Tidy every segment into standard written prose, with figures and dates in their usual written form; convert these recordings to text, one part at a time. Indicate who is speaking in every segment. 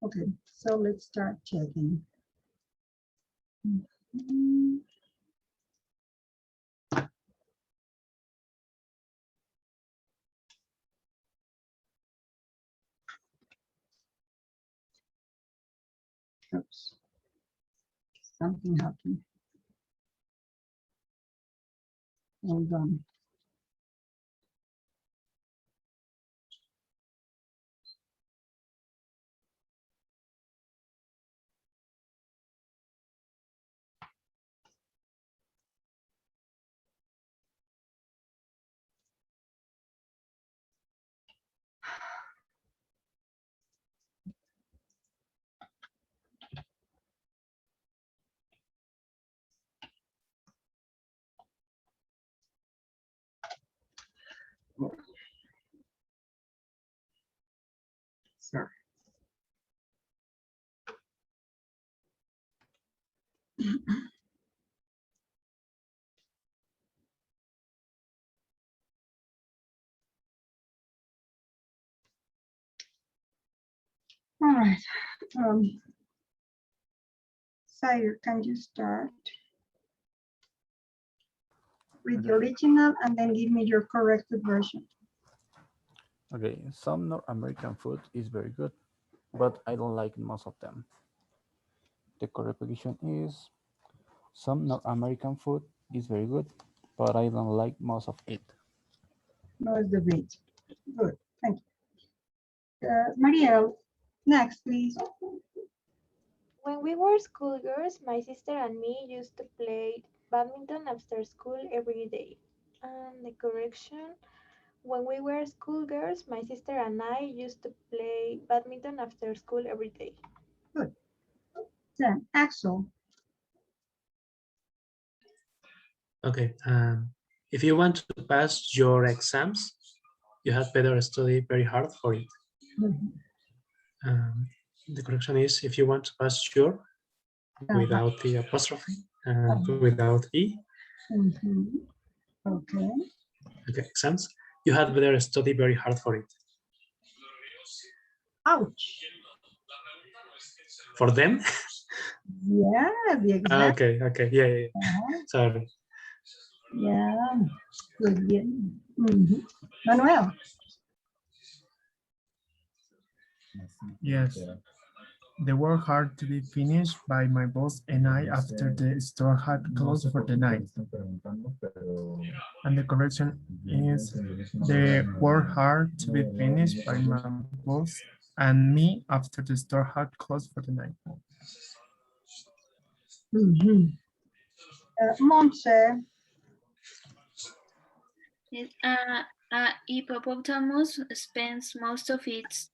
Speaker 1: Okay, so let's start checking. Mhm. Oops, something happened. Hold on. Sorry. All right. Sire, can you start with the original and then give me your corrected version?
Speaker 2: Okay, some North American food is very good, but I don't like most of them. The correct position is some North American food is very good, but I don't like most of it.
Speaker 1: No, it's the bridge. Good, thank you. Marielle, next, please.
Speaker 3: When we were schoolgirls, my sister and me used to play badminton after school every day. And the correction, when we were schoolgirls, my sister and I used to play badminton after school every day.
Speaker 1: Good. Then, Axel.
Speaker 4: Okay. If you want to pass your exams, you had better study very hard for it.
Speaker 1: Mhm.
Speaker 4: The correction is if you want to pass your without the apostrophe and without e.
Speaker 1: Mhm. Okay.
Speaker 4: Okay, exams. You had better study very hard for it.
Speaker 1: Ouch.
Speaker 4: For them?
Speaker 1: Yeah, the exam.
Speaker 4: Okay, okay, yeah. Sorry.
Speaker 1: Yeah, good. Yeah. Mhm. Manuel.
Speaker 5: Yes. They were hard to be finished by my boss and I after the store had closed for the night. And the correction is they were hard to be finished by my boss and me after the store had closed for the night.
Speaker 1: Mhm. Montse.
Speaker 6: A hippopotamus spends most of its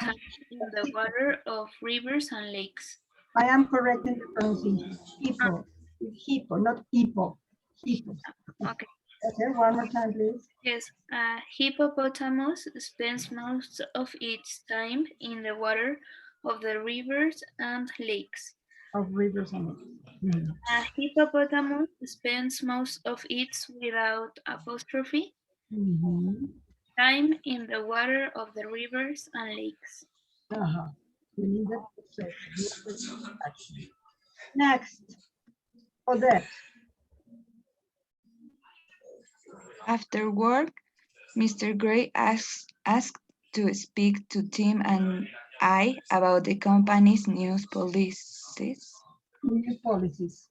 Speaker 6: time in the water of rivers and lakes.
Speaker 1: I am correcting the pronunciation. Hippo. Hippo, not hippo. Hippo.
Speaker 6: Okay.
Speaker 1: Okay, one more time, please.
Speaker 6: Yes, a hippopotamus spends most of its time in the water of the rivers and lakes.
Speaker 1: Of rivers and lakes. Mhm.
Speaker 6: A hippopotamus spends most of its without apostrophe
Speaker 1: Mhm.
Speaker 6: time in the water of the rivers and lakes.
Speaker 1: Uh-huh. We need that possession. Next, Odette.
Speaker 7: After work, Mr. Gray asked to speak to Tim and I about the company's new
Speaker 1: New policies.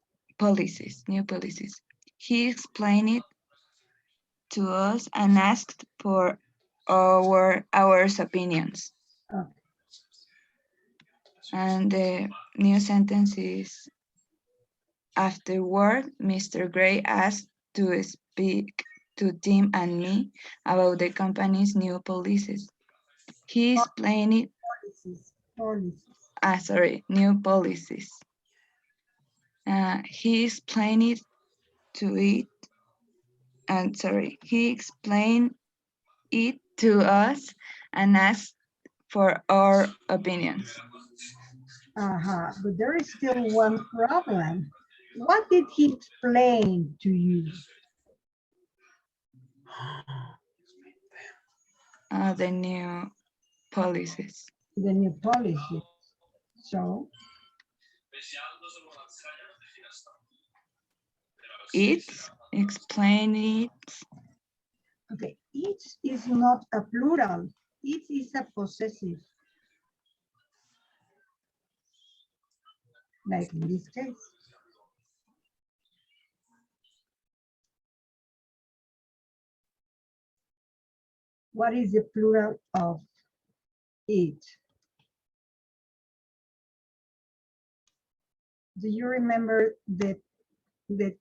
Speaker 7: New policies. He explained it to us and asked for our opinions.
Speaker 1: Okay.
Speaker 7: And the new sentence is, afterward, Mr. Gray asked to speak to Tim and me about the company's new policies. He explained it, new policies. He explained it to it, and he explained it to us and asked for our opinions.
Speaker 1: Uh-huh. But there is still one problem. What did he explain to you?
Speaker 7: The new policies.
Speaker 1: the new policy. So
Speaker 7: It's explain it.
Speaker 1: okay, each is not a plural. Each is a possessive. Like in this case. What is the plural of it? Do you remember the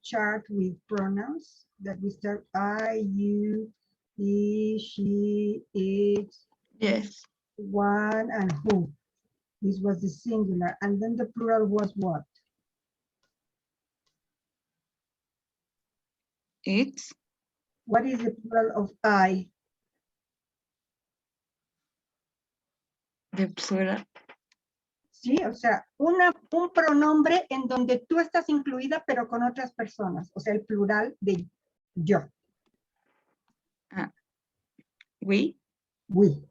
Speaker 1: chart with pronouns that we start I, you, he, she, it,
Speaker 7: Yes.
Speaker 1: one, and who? This was the singular, and then the plural was what?
Speaker 7: It's
Speaker 1: What is the plural of I?
Speaker 7: the plural.
Speaker 1: Sí, o sea, un pronombre en donde tú estás incluida, pero con otras personas. O sea, el plural de yo.
Speaker 7: We.
Speaker 1: We.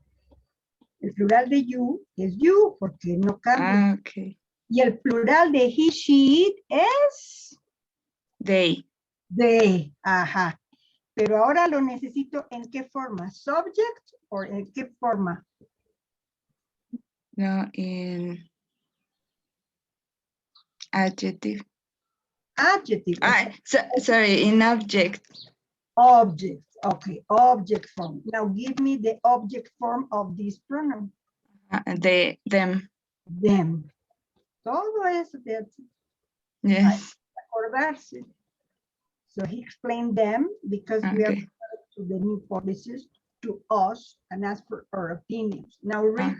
Speaker 1: El plural de you es you, porque no cambia.
Speaker 7: Ah, okay.
Speaker 1: Y el plural de he, she, it es
Speaker 7: They.
Speaker 1: they. Ajá. Pero ahora lo necesito en qué forma. Subject o en qué forma.
Speaker 7: No, in adjective.
Speaker 1: Adjective. O sea,
Speaker 7: Sorry, in object.
Speaker 1: object. Okay, object form. Now give me the object form of this pronoun.
Speaker 7: They, them.
Speaker 1: Them. Todo eso de
Speaker 7: Yes.
Speaker 1: acordarse. So he explained them because we are
Speaker 7: Okay.
Speaker 1: to the new policies to us and ask for our opinions. Now read,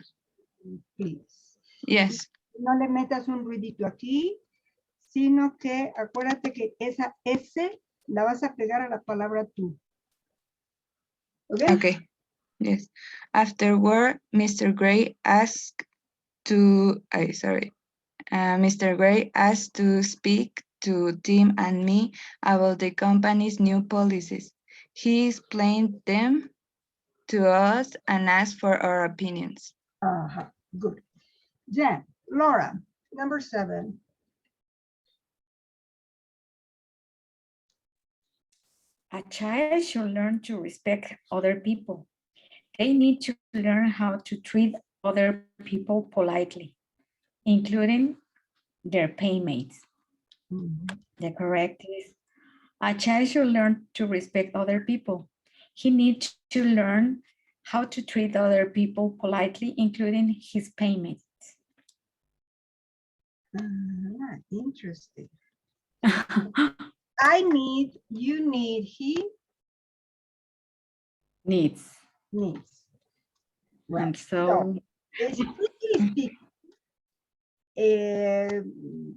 Speaker 1: please.
Speaker 7: Yes.
Speaker 1: No le metas un ruidito aquí, sino que acuérdate que esa S la vas a pegar a la palabra tú. Okay?
Speaker 7: Okay. Yes. Afterward, Mr. Gray asked to, Mr. Gray asked to speak to Tim and me about the company's new policies. He explained them to us and asked for our opinions.
Speaker 1: Good. Then, Laura, number 7.
Speaker 8: A child should learn to respect other people. They need to learn how to treat other people politely, including their playmates. The correct is, a child should learn to respect other people. He needs to learn how to treat other people politely, including his playmates.
Speaker 1: Interesting. I need, you need, he
Speaker 8: needs.
Speaker 1: Right.
Speaker 8: And so
Speaker 1: Strictly speaking,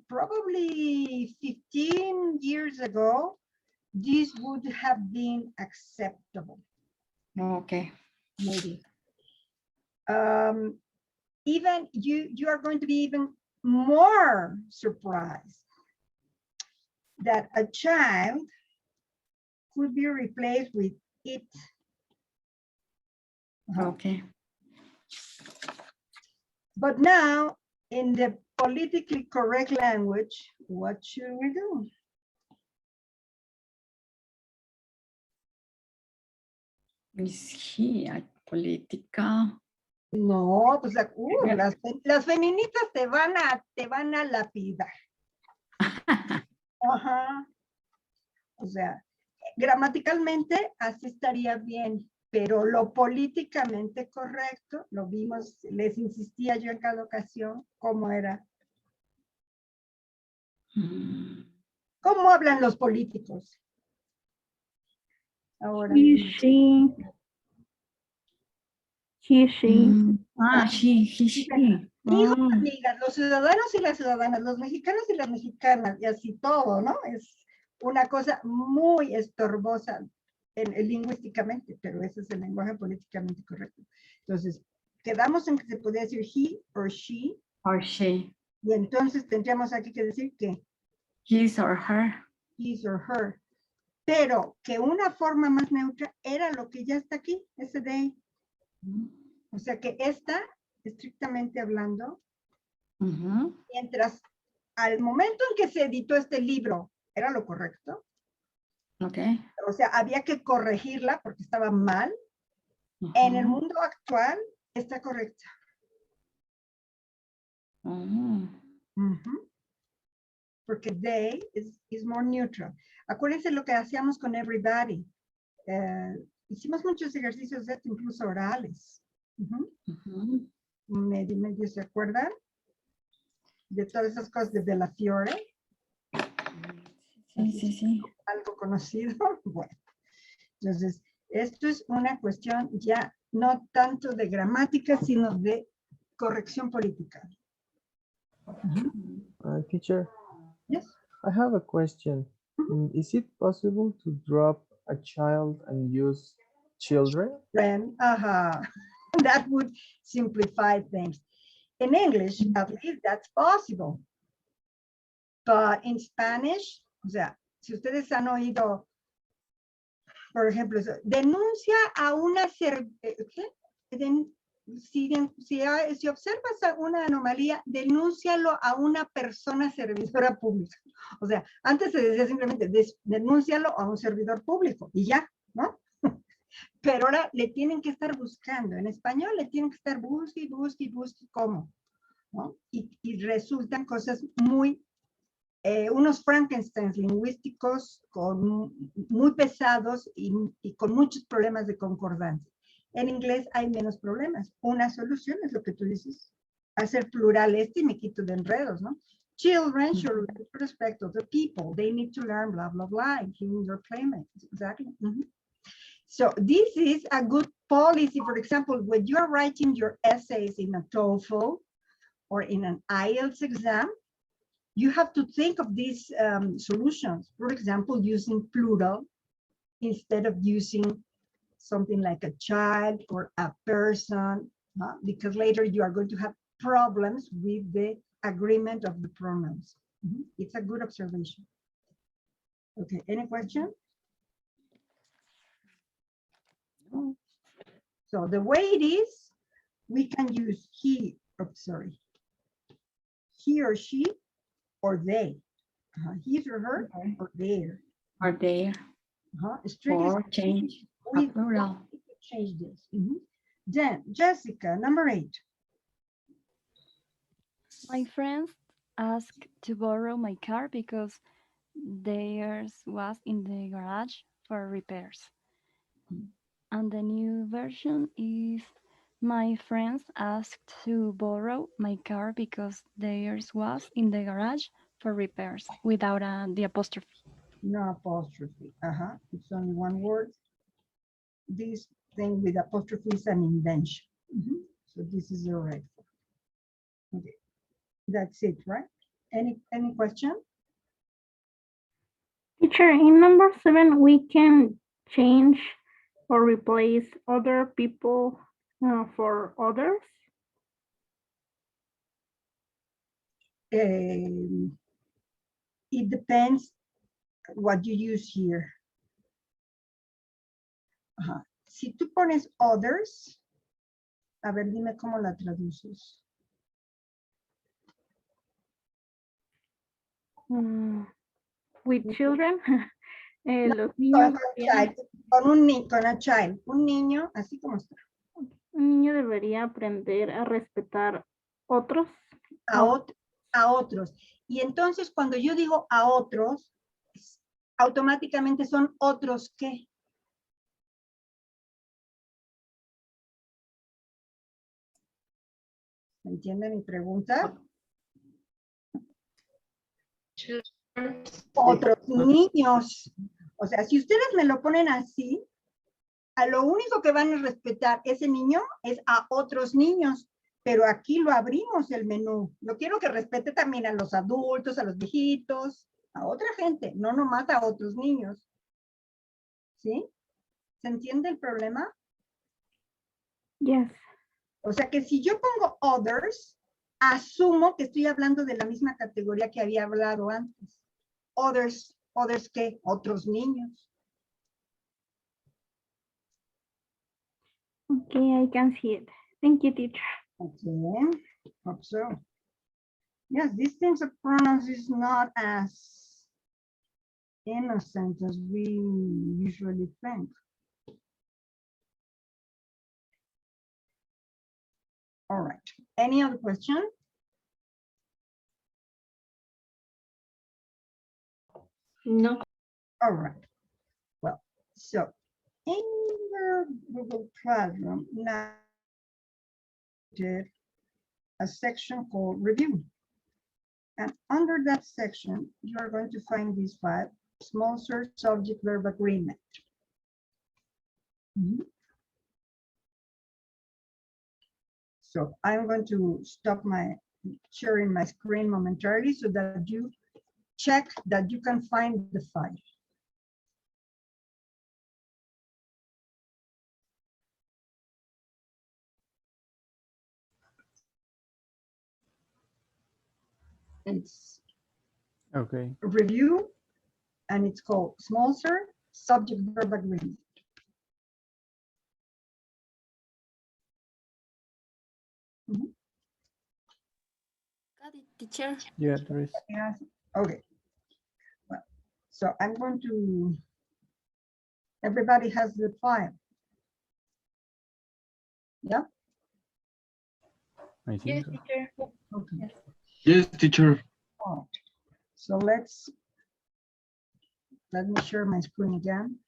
Speaker 1: probably 15 years ago, this would have been acceptable.
Speaker 8: Okay.
Speaker 1: Maybe. Even you are going to be even more surprised that a child could be replaced with it.
Speaker 8: Okay.
Speaker 1: But now, in the politically correct language, what should we do?
Speaker 8: Is he a política?
Speaker 1: No, pues las feministas te van a lapidar. Ajá. O sea, gramaticalmente así estaría bien, pero lo políticamente correcto, lo vimos, les insistía yo en cada ocasión, ¿cómo era? ¿Cómo hablan los políticos? Ahora.
Speaker 9: He, she.
Speaker 1: Digo, amigas, los ciudadanos y las ciudadanas, los mexicanos y las mexicanas, y así todo, ¿no? Es una cosa muy estorbosa lingüísticamente, pero ese es el lenguaje políticamente correcto. Entonces, quedamos en que se podía decir he or she.
Speaker 8: Or she.
Speaker 1: Y entonces tendríamos aquí que decir que
Speaker 8: his or her.
Speaker 1: His or her. Pero que una forma más neutra era lo que ya está aquí, ese de. O sea que esta estrictamente hablando,
Speaker 8: Ujú.
Speaker 1: mientras al momento en que se editó este libro era lo correcto,
Speaker 8: Ok.
Speaker 1: o sea, había que corregirla porque estaba mal, en el
Speaker 8: Ujú.
Speaker 1: mundo actual está correcta.
Speaker 8: Mm.
Speaker 1: Ujú. Porque they is more neutral. Acuérdense lo que hacíamos con everybody. Hicimos muchos ejercicios de esto, incluso orales. Ujú.
Speaker 8: Ujú.
Speaker 1: Medio se acuerdan de todas esas cosas de Bella Fiore,
Speaker 8: Sí, sí, sí.
Speaker 1: algo conocido. Bueno, entonces, esto es una cuestión ya no tanto de gramática, sino de corrección política.
Speaker 9: Teacher,
Speaker 1: Yes.
Speaker 9: I have a question. Is it possible to drop a child and use children?
Speaker 1: Then, that would simplify things. In English, at least that's possible. But in Spanish, o sea, si ustedes han oído, por ejemplo, denuncia a una si observas una anomalía, denúncialo a una persona servidora pública. O sea, antes se decía simplemente denúncialo a un servidor público y ya, ¿no? Pero ahora le tienen que estar buscando. En español le tienen que estar busque, ¿cómo? ¿No? Y resultan cosas muy, unos Frankensteins lingüísticos muy pesados y con muchos problemas de concordancia. En inglés hay menos problemas. Una solución es lo que tú dices, hacer plural y me quito de enredos, ¿no? Children should respect other people. They need to learn blah, blah, blah, including their playmates. Exactly. So this is a good policy. For example, when you're writing your essays in a TOEFL or in an IELTS exam, you have to think of these solutions. For example, using plural instead of using something like a child or a person, because later you are going to have problems with the agreement of the pronouns. It's a good observation. Okay, any question? So the way it is, we can use he or she or they. His or her or their.
Speaker 8: Are there or change a plural?
Speaker 1: Change this. Then Jessica, number 8.
Speaker 10: My friends asked to borrow my car because theirs was in the garage for repairs. And the new version is my friends asked to borrow my car because theirs was in the garage for repairs without the apostrophe.
Speaker 1: No apostrophe. It's only one word. This thing with apostrophe is an invention. So this is the right one. Okay. That's it, right? Any question?
Speaker 11: Teacher, in number 7, we can change or replace other people for others.
Speaker 1: It depends what you use here. Si tú pones others, a ver, dime cómo la traduces.
Speaker 11: With children, los
Speaker 1: Con
Speaker 11: niños.
Speaker 1: a child, un niño, así como está.
Speaker 11: Un niño debería aprender a respetar otros.
Speaker 1: A otros. Y entonces cuando yo digo a otros, automáticamente son otros ¿qué? ¿Me entiende mi pregunta? Otros niños. O sea, si ustedes me lo ponen así, a lo único que van a respetar ese niño es a otros niños. Pero aquí lo abrimos el menú. Yo quiero que respete también a los adultos, a los viejitos, a otra gente, no nomás a otros niños. ¿Sí? ¿Se entiende el problema?
Speaker 11: Yes.
Speaker 1: O sea que si yo pongo others, asumo que estoy hablando de la misma categoría que había hablado antes. Others ¿qué? Otros niños.
Speaker 11: Okay, I can see it. Thank you, teacher.
Speaker 1: Okay, hope so. Yes, these things of pronouns is not as innocent as we usually think. All right, any other question?
Speaker 11: No.
Speaker 1: All right, well, so in your Google Classroom, now did a section called review. And under that section, you are going to find these 5: small search, subject, verb, agreement. So I'm going to stop my sharing my screen momentarily so that you check that you can find the file. It's
Speaker 2: Okay.
Speaker 1: review, and it's called small search, subject, verb, agreement.
Speaker 12: Got it, teacher.
Speaker 2: Yeah, there is.
Speaker 1: Yes. Okay. Well, so I'm going to. Everybody has the file. Yeah.
Speaker 2: I think
Speaker 8: Yes,
Speaker 2: so.
Speaker 8: teacher.
Speaker 1: Okay.
Speaker 8: Yes.
Speaker 13: Yes, teacher.
Speaker 1: All right. So let me share my screen again.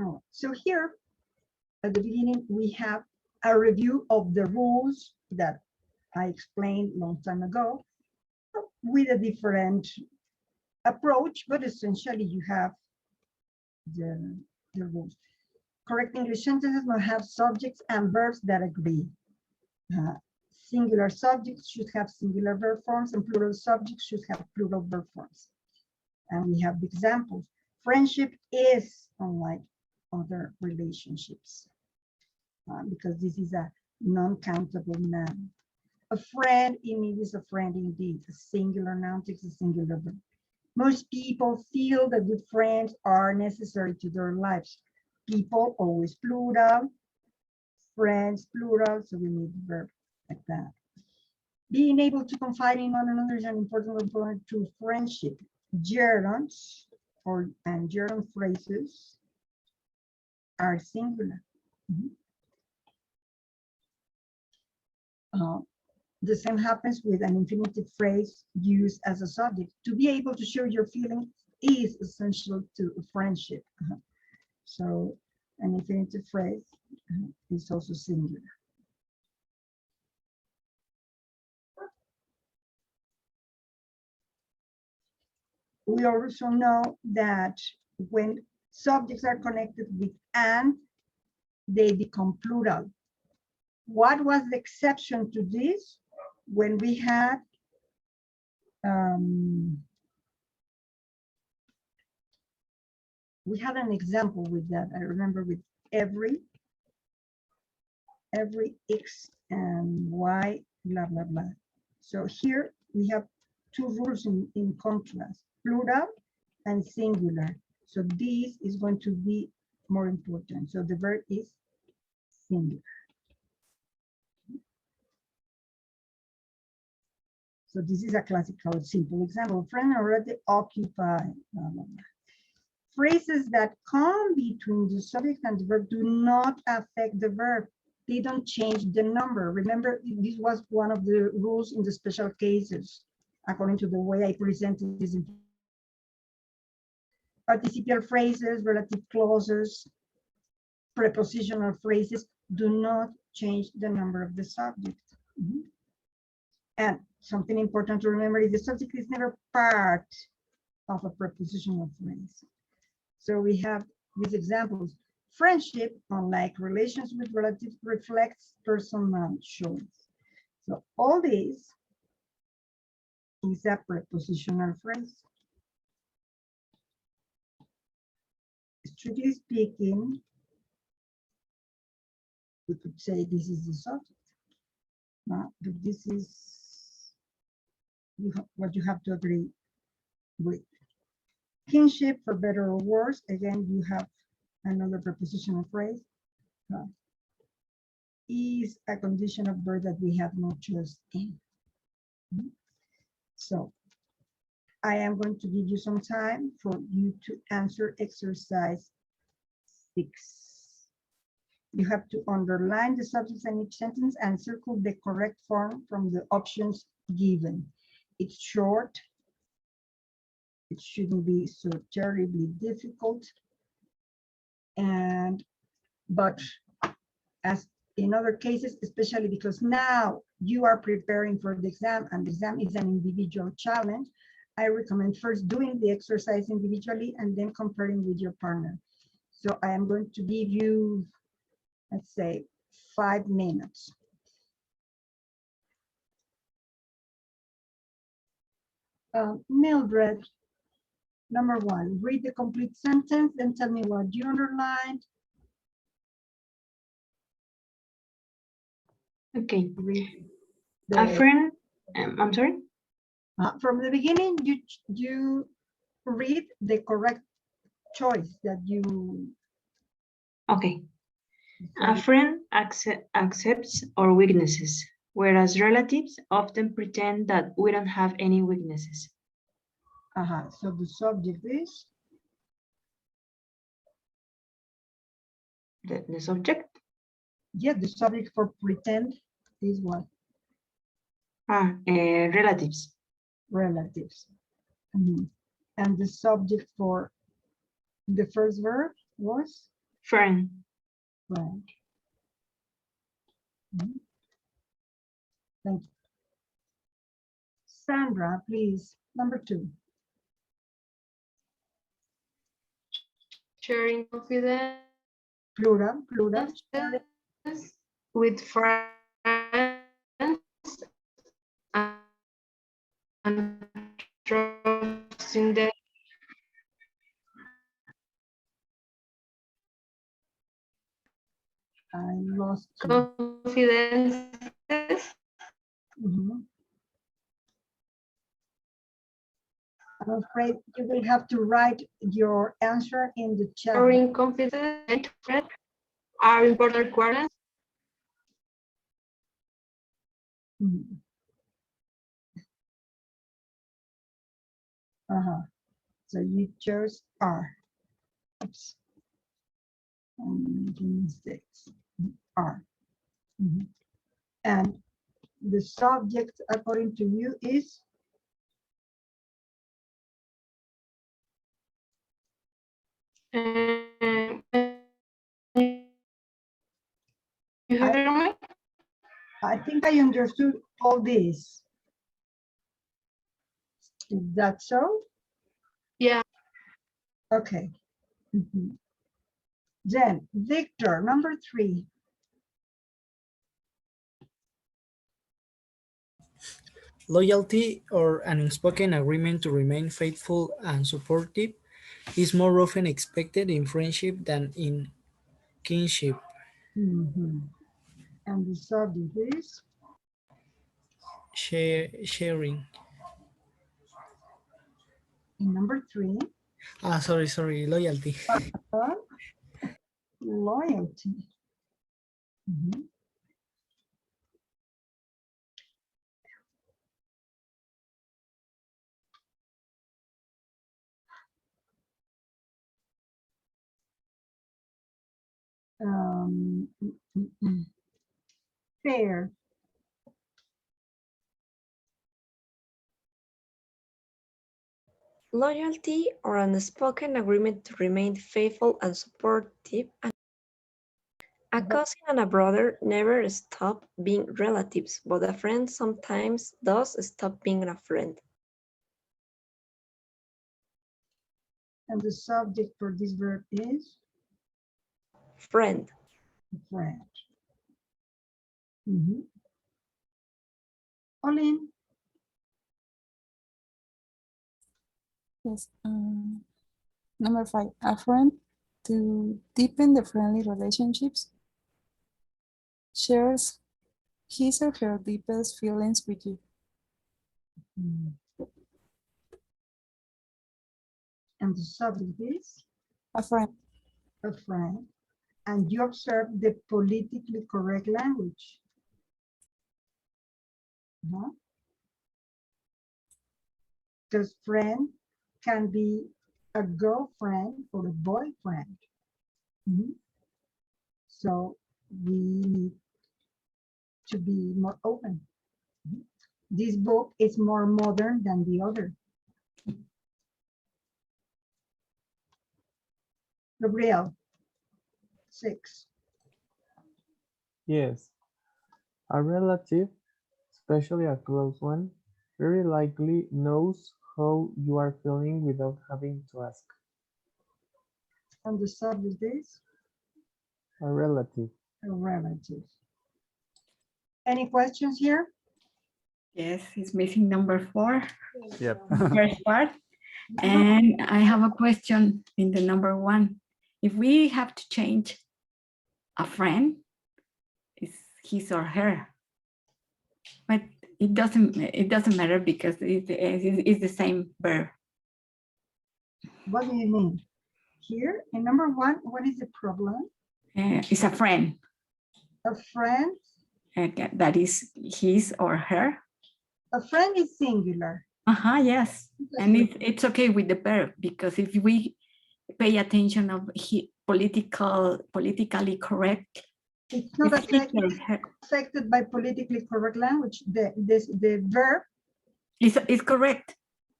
Speaker 1: Oh, so here at the beginning, we have a review of the rules that I explained a long time ago with a different approach, but essentially you have the rules. Correct English sentences must have subjects and verbs that agree. Singular subjects should have singular verb forms, and plural subjects should have plural verb forms. And we have the examples. Friendship is unlike other relationships because this is a non-countable noun. A friend is a friend indeed. A singular noun takes a singular verb. Most people feel that good friends are necessary to their lives. People, always plural. Friends, plural, so we need the verb like that. Being able to confide in one another is an important component to friendship. Gerunds and gerund phrases are singular. The same happens with an infinitive phrase used as a subject. To be able to show your feeling is essential to a friendship. So an infinitive phrase is also singular. We also know that when subjects are connected with and, they become plural. What was the exception to this? When we had an example with that. I remember with every X and Y, blah, blah, blah. So here we have two rules in contrast, plural and singular. So this is going to be more important. So the verb is singular. So this is a classical simple example. Friend already occupied. Blah, blah, blah. Phrases that come between the subject and the verb do not affect the verb. They don't change the number. Remember, this was one of the rules in the special cases, according to the way I presented this. Participial phrases, relative clauses, prepositional phrases do not change the number of the subject. And something important to remember is the subject is never part of a prepositional phrase. So we have these examples. Friendship, unlike relations with relatives, reflects personal choice. So all this is a prepositional phrase. Strictly speaking, we could say this is the subject. But this is what you have to agree with. Kinship, for better or worse, again, you have another prepositional phrase. Is a condition of verb that we have no choice in. So I am going to give you some time for you to answer exercise 6. You have to underline the subjects in each sentence and circle the correct form from the options given. It's short. It shouldn't be so terribly difficult. But as in other cases, especially because now you are preparing for the exam and the exam is an individual challenge, I recommend first doing the exercise individually and then comparing with your partner. So I am going to give you, let's say, 5 minutes. Mildred, number 1, read the complete sentence and tell me what you underlined.
Speaker 13: Okay. A friend, I'm sorry?
Speaker 1: From the beginning, you read the correct choice that you...
Speaker 13: Okay. A friend accepts our weaknesses, whereas relatives often pretend that we don't have any weaknesses.
Speaker 1: So the subject is?
Speaker 13: The subject?
Speaker 1: Yeah, the subject for pretend is what?
Speaker 13: Relatives.
Speaker 1: Relatives. And the subject for the first verb was?
Speaker 13: Friend.
Speaker 1: Friend. Thank you. Sandra, please, number 2.
Speaker 12: Sharing confidence.
Speaker 1: Plural.
Speaker 12: With friends and trusting them.
Speaker 1: I lost
Speaker 12: confidence.
Speaker 1: I'm afraid you will have to write your answer in the chat.
Speaker 12: Sharing confidence are important qualities.
Speaker 1: So you chose R. Oops. I'm making mistakes. R. And the subject, according to you, is? I think I understood all this. Is that so?
Speaker 12: Yeah.
Speaker 1: Okay. Then Victor, number 3.
Speaker 14: Loyalty, or an unspoken agreement to remain faithful and supportive, is more often expected in friendship than in kinship.
Speaker 1: And the subject is?
Speaker 14: Sharing.
Speaker 1: In number 3.
Speaker 14: Sorry, loyalty.
Speaker 1: Loyalty. Fair.
Speaker 15: Loyalty, or an unspoken agreement to remain faithful and supportive. A cousin and a brother never stop being relatives, but a friend sometimes does stop being a friend.
Speaker 1: And the subject for this verb is?
Speaker 15: Friend.
Speaker 1: Friend. Olin.
Speaker 16: Yes. Number 5, a friend, to deepen the friendly relationships, shares his or her deepest feelings with you.
Speaker 1: And the subject is?
Speaker 16: A friend.
Speaker 1: A friend. And you observe the politically correct language. Because friend can be a girlfriend or a boyfriend. So we need to be more open. This book is more modern than the other. Gabriel, 6.
Speaker 9: Yes. A relative, especially a close one, very likely knows how you are feeling without having to ask.
Speaker 1: And the subject is?
Speaker 9: A relative.
Speaker 1: A relative. Any questions here?
Speaker 8: Yes, it's missing number 4.
Speaker 2: Yep.
Speaker 8: First part. And I have a question in the number 1. If we have to change a friend, it's his or her. But it doesn't matter because it's the same verb.
Speaker 1: What do you mean? Here in number 1, what is the problem?
Speaker 8: It's a friend.
Speaker 1: A friend?
Speaker 8: That is his or her.
Speaker 1: A friend is singular.
Speaker 8: Yes. And it's okay with the verb because if we pay attention of politically correct.
Speaker 1: It's not affected by politically correct language. The verb
Speaker 8: is correct.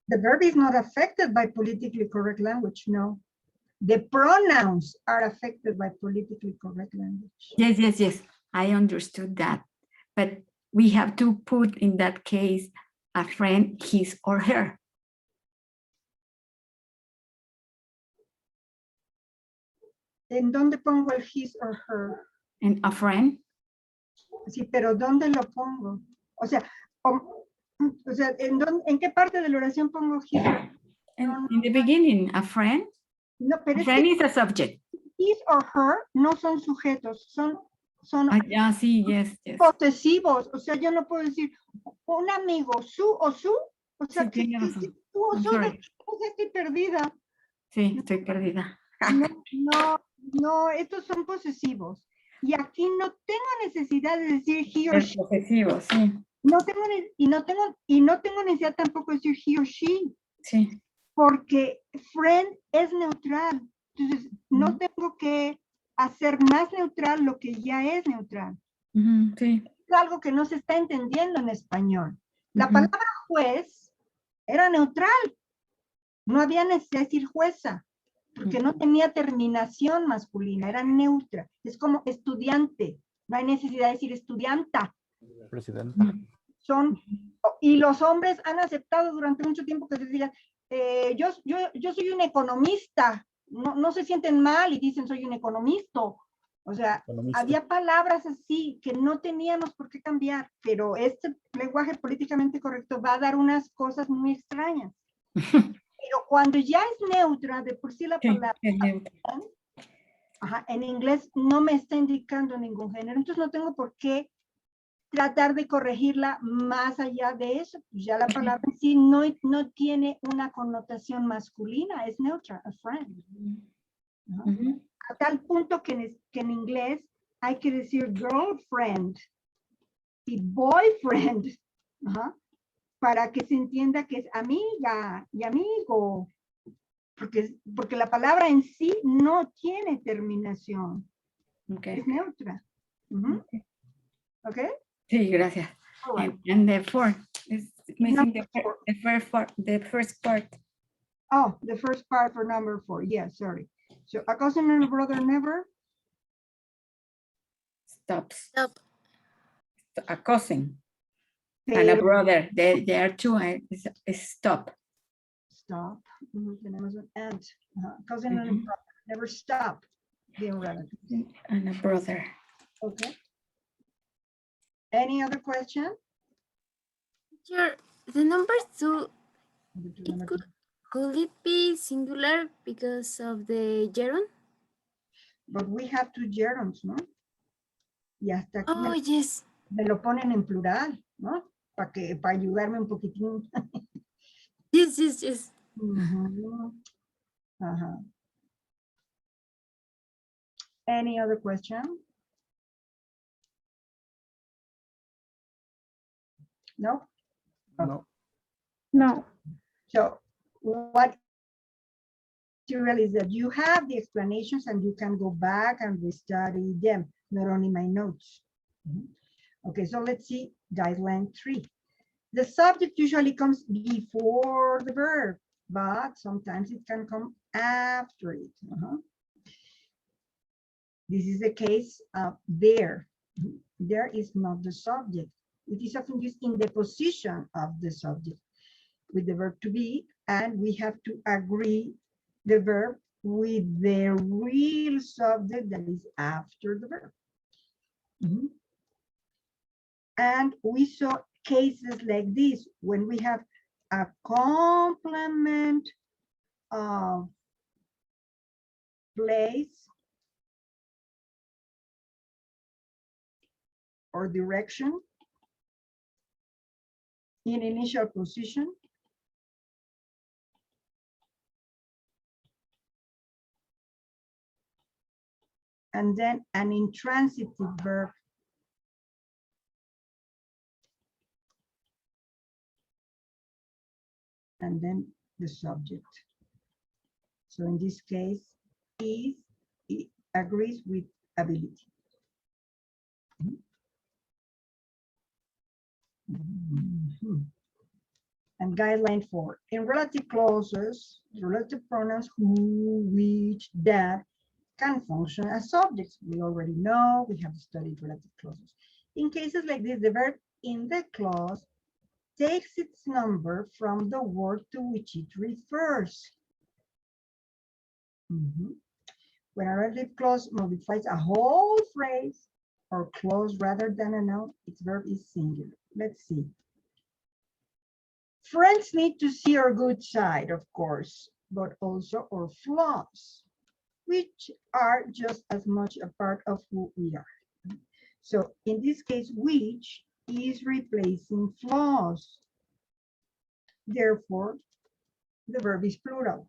Speaker 1: The verb is not affected by politically correct language, no. The pronouns are affected by politically correct language.
Speaker 8: Yes. I understood that. But we have to put in that case a friend, his or her.
Speaker 1: ¿En dónde pongo el his or her?
Speaker 8: En a friend.
Speaker 1: Sí, pero ¿dónde lo pongo? O sea, ¿en qué parte de la oración pongo his?
Speaker 8: In the beginning, a friend.
Speaker 1: No, pero
Speaker 8: a friend is a subject.
Speaker 1: His or her no son sujetos, son
Speaker 8: sí, yes.
Speaker 1: posesivos. O sea, yo no puedo decir un amigo, su o su. O sea,
Speaker 8: sí, tiene razón.
Speaker 1: Tú o su, estoy perdida.
Speaker 8: Sí, estoy perdida.
Speaker 1: No, estos son posesivos. Y aquí no tengo necesidad de decir he or she.
Speaker 8: Posesivo, sí.
Speaker 1: No tengo necesidad tampoco de decir he or she.
Speaker 8: Sí.
Speaker 1: Porque friend es neutral. Entonces, no tengo que hacer más neutral lo que ya es neutral.
Speaker 8: Sí.
Speaker 1: Es algo que no se está entendiendo en español. La palabra juez era neutral. No había necesidad de decir jueza, porque no tenía terminación masculina, era neutra. Es como estudiante. No hay necesidad de decir estudianta.
Speaker 2: Presidenta.
Speaker 1: Y los hombres han aceptado durante mucho tiempo que se digan, yo soy un economista. No se sienten mal y dicen soy un economista. O sea, había palabras así que no teníamos por qué cambiar, pero este lenguaje políticamente correcto va a dar unas cosas muy extrañas. Pero cuando ya es neutra, de por sí la palabra, en inglés no me está indicando ningún género, entonces no tengo por qué tratar de corregirla más allá de eso. Ya la palabra en sí no tiene una connotación masculina, es neutra, a friend. A tal punto que en inglés hay que decir girlfriend y boyfriend, para que se entienda que es amiga y amigo, porque la palabra en sí no tiene terminación, es neutra. ¿Ok?
Speaker 8: Sí, gracias. And the fourth is missing the first part.
Speaker 1: Oh, the first part for number 4. Yeah, sorry. So a cousin and a brother never
Speaker 8: Stop. A cousin and a brother. There are two. Stop.
Speaker 1: Stop. Tenemos un and. Cousin and a brother never stop being relatives.
Speaker 8: And a brother.
Speaker 1: Okay. Any other question?
Speaker 17: Sure. The number 2, could it be singular because of the gerund?
Speaker 1: But we have 2 gerunds, ¿no? Y hasta aquí
Speaker 17: yes.
Speaker 1: Me lo ponen en plural, ¿no? Para ayudarme un poquitín.
Speaker 17: Yes.
Speaker 1: Any other question? No?
Speaker 2: No.
Speaker 11: No.
Speaker 1: So what you realize that you have the explanations and you can go back and restudy them, not only my notes. Okay, so let's see guideline 3. The subject usually comes before the verb, but sometimes it can come after it. This is the case of there. There is not the subject. It is often used in the position of the subject with the verb to be, and we have to agree the verb with the real subject that is after the verb. And we saw cases like this when we have a complement of place or direction in initial position. And then an intransitive verb. And then the subject. So in this case, is, it agrees with ability. And guideline 4, in relative clauses, relative pronouns who, which, that can function as subjects. We already know, we have studied relative clauses. In cases like this, the verb in the clause takes its number from the word to which it refers. When a relative clause modifies a whole phrase or clause rather than a noun, its verb is singular. Let's see. Friends need to see our good side, of course, but also our flaws, which are just as much a part of who we are. So in this case, which is replacing flaws. Therefore, the verb is plural.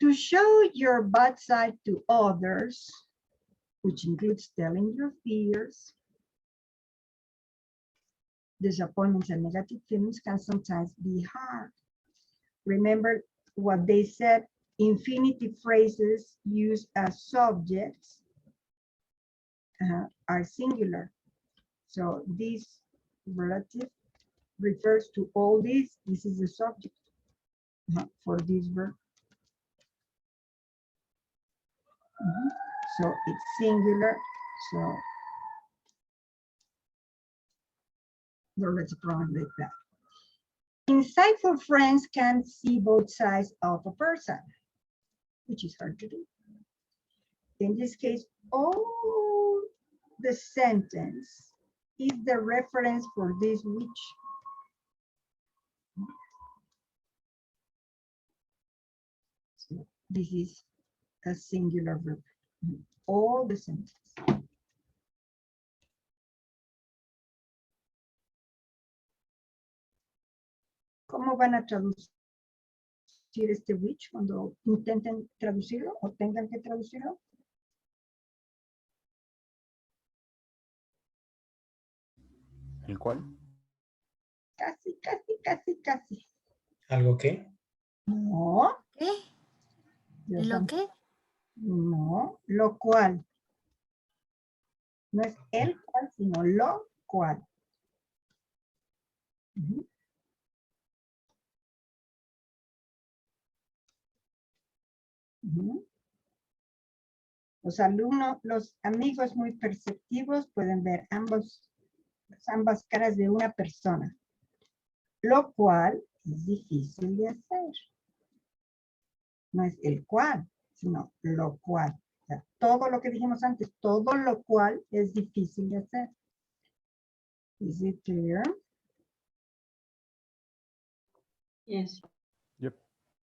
Speaker 1: To show your bad side to others, which includes telling your fears, disappointments, and negative feelings can sometimes be hard. Remember what they said, infinitive phrases used as subjects are singular. So this relative refers to all this. This is the subject for this verb. So it's singular. So let's pronounce like that. Insightful friends can see both sides of a person, which is hard to do. In this case, all the sentence is the reference for this which. So this is a singular verb. All the sentence. ¿Cómo van a traducir este which cuando intenten traducirlo o tengan que traducirlo?
Speaker 2: ¿El cuál?
Speaker 1: Casi, casi, casi, casi.
Speaker 4: ¿Algo qué?
Speaker 1: No.
Speaker 17: ¿Qué? ¿Lo qué?
Speaker 1: No, lo cual. No es el cual, sino lo cual. Los alumnos, los amigos muy perceptivos pueden ver ambas caras de una persona, lo cual es difícil de hacer. No es el cual, sino lo cual. O sea, todo lo que dijimos antes, todo lo cual es difícil de hacer. Is it clear?
Speaker 13: Yes.
Speaker 2: Yep.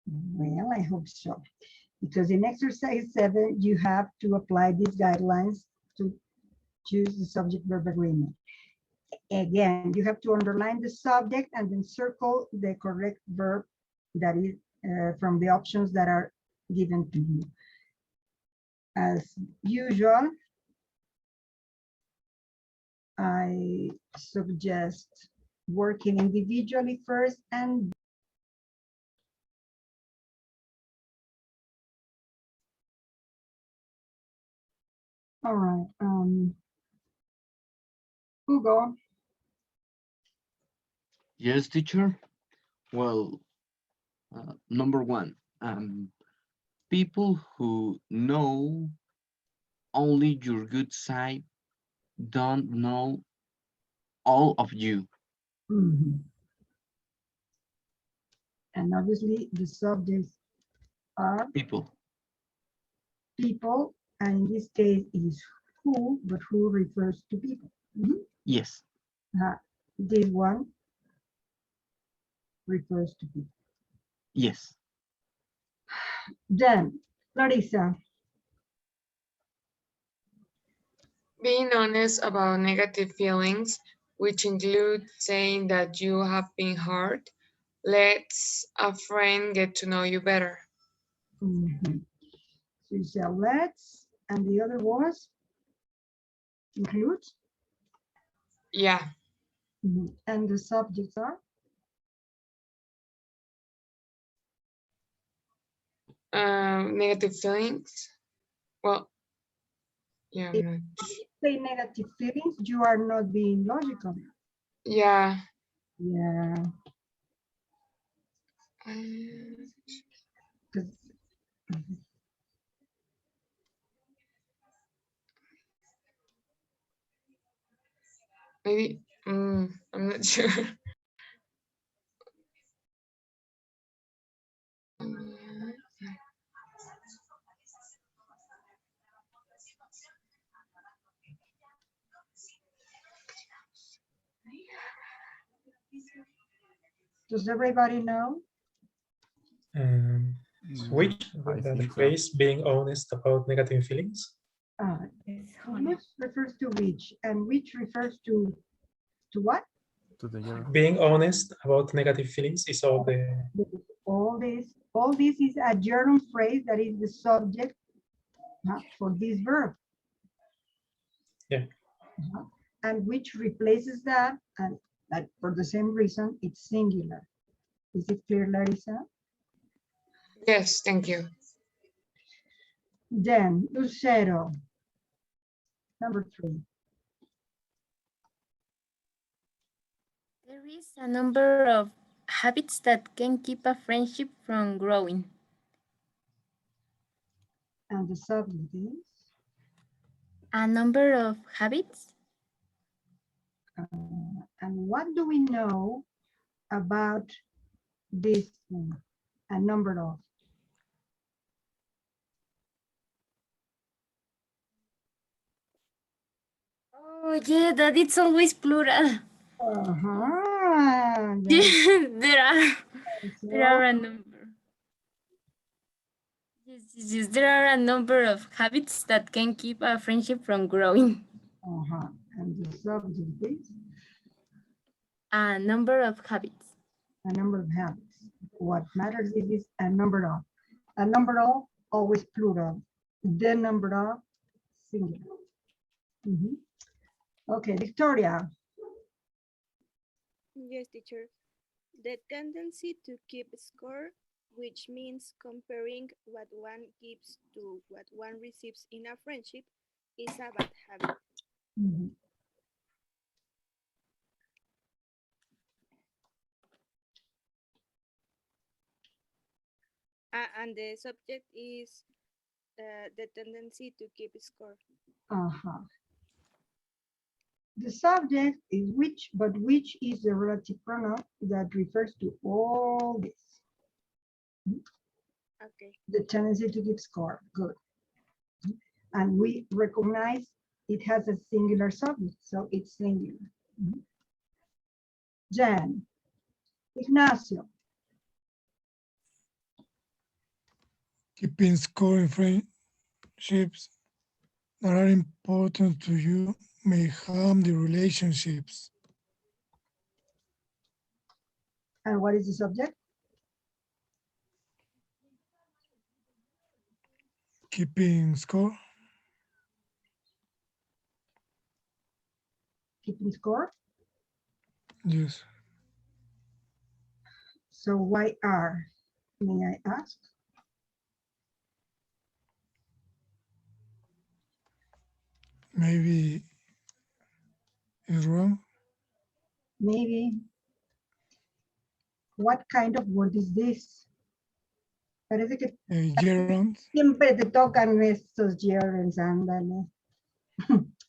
Speaker 1: Well, I hope so. Because in exercise 7, you have to apply these guidelines to choose the subject-verb agreement. Again, you have to underline the subject and then circle the correct verb that is from the options that are given to you. As usual, I suggest working individually first and all right. Hugo.
Speaker 18: Yes, teacher. Well, number one, people who know only your good side don't know all of you.
Speaker 1: Mhm. And obviously the subjects are
Speaker 18: People.
Speaker 1: people, and in this case is who, but who refers to people. Mhm.
Speaker 18: Yes.
Speaker 1: This one refers to people.
Speaker 18: Yes.
Speaker 1: Then, Larissa.
Speaker 19: Being honest about negative feelings, which include saying that you have been hurt, lets a friend get to know you better.
Speaker 1: Mm-hmm. So you said let's, and the other was include.
Speaker 19: Yeah.
Speaker 1: Mm-hmm. And the subjects are?
Speaker 19: Negative feelings. Well, yeah.
Speaker 1: If you say negative feelings, you are not being logical.
Speaker 19: Yeah.
Speaker 1: Yeah.
Speaker 19: Maybe, I'm not sure.
Speaker 1: Does everybody know?
Speaker 4: Which the phrase being honest about negative feelings?
Speaker 1: Which refers to which, and which refers to what?
Speaker 2: To the gerund.
Speaker 4: Being honest about negative feelings is all the.
Speaker 1: All this is a gerund phrase that is the subject for this verb.
Speaker 4: Yeah.
Speaker 1: And which replaces that, and that for the same reason, it's singular. Is it clear, Larissa?
Speaker 19: Yes, thank you.
Speaker 1: Then, Lucero, number 3.
Speaker 17: There is a number of habits that can keep a friendship from growing.
Speaker 1: And the subject is?
Speaker 17: A number of habits.
Speaker 1: And what do we know about this thing? A number of?
Speaker 17: Oh yeah, that it's always plural. there are a number. Yes, there are a number of habits that can keep a friendship from growing.
Speaker 1: And the subject is?
Speaker 17: A number of habits.
Speaker 1: A number of habits. What matters is a number of. A number of, always plural. The number of, singular. Okay, Victoria.
Speaker 20: Yes, teacher. The tendency to keep score, which means comparing what one gives to what one receives in a friendship, is a bad habit. And the subject is the tendency to keep score.
Speaker 1: The subject is which, but which is the relative pronoun that refers to all this.
Speaker 20: Okay.
Speaker 1: The tendency to keep score, good. And we recognize it has a singular subject, so it's singular. Jan, Ignacio.
Speaker 21: Keeping score in friendships that are important to you may harm the relationships.
Speaker 1: And what is the subject?
Speaker 21: Keeping score.
Speaker 1: Keeping score.
Speaker 21: Yes.
Speaker 1: So why are, may I ask?
Speaker 21: Maybe it's wrong.
Speaker 1: Maybe. What kind of word is this? Parece que
Speaker 21: Gerund.
Speaker 1: siempre te tocan estos gerunds, ándale.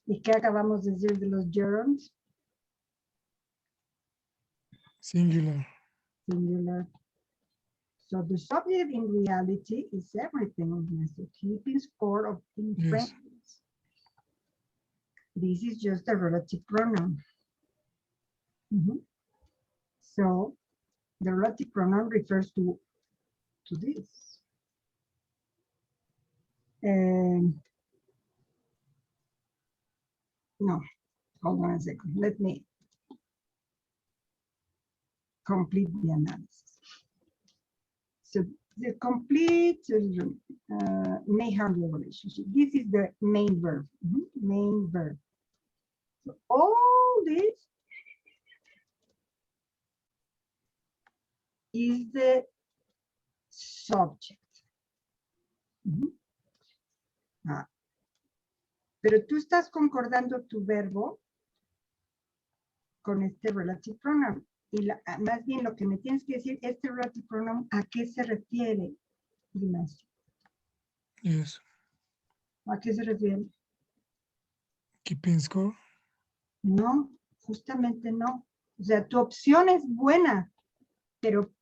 Speaker 1: ¿Y qué acabamos de decir de los gerunds?
Speaker 21: Singular.
Speaker 1: Singular. So the subject in reality is everything. So keeping score of friends. This is just a relative pronoun. So the relative pronoun refers to this. No, hold on a second. Let me complete the analysis. So the complete may handle relationship. This is the main verb. Main verb. So all this is the subject. Pero tú estás concordando tu verbo con este relative pronoun. Y más bien lo que me tienes que decir, este relative pronoun, ¿a qué se refiere, Ignacio?
Speaker 21: Yes.
Speaker 1: ¿A qué se refiere?
Speaker 21: Keeping score.
Speaker 1: No, justamente no. O sea, tu opción es buena, pero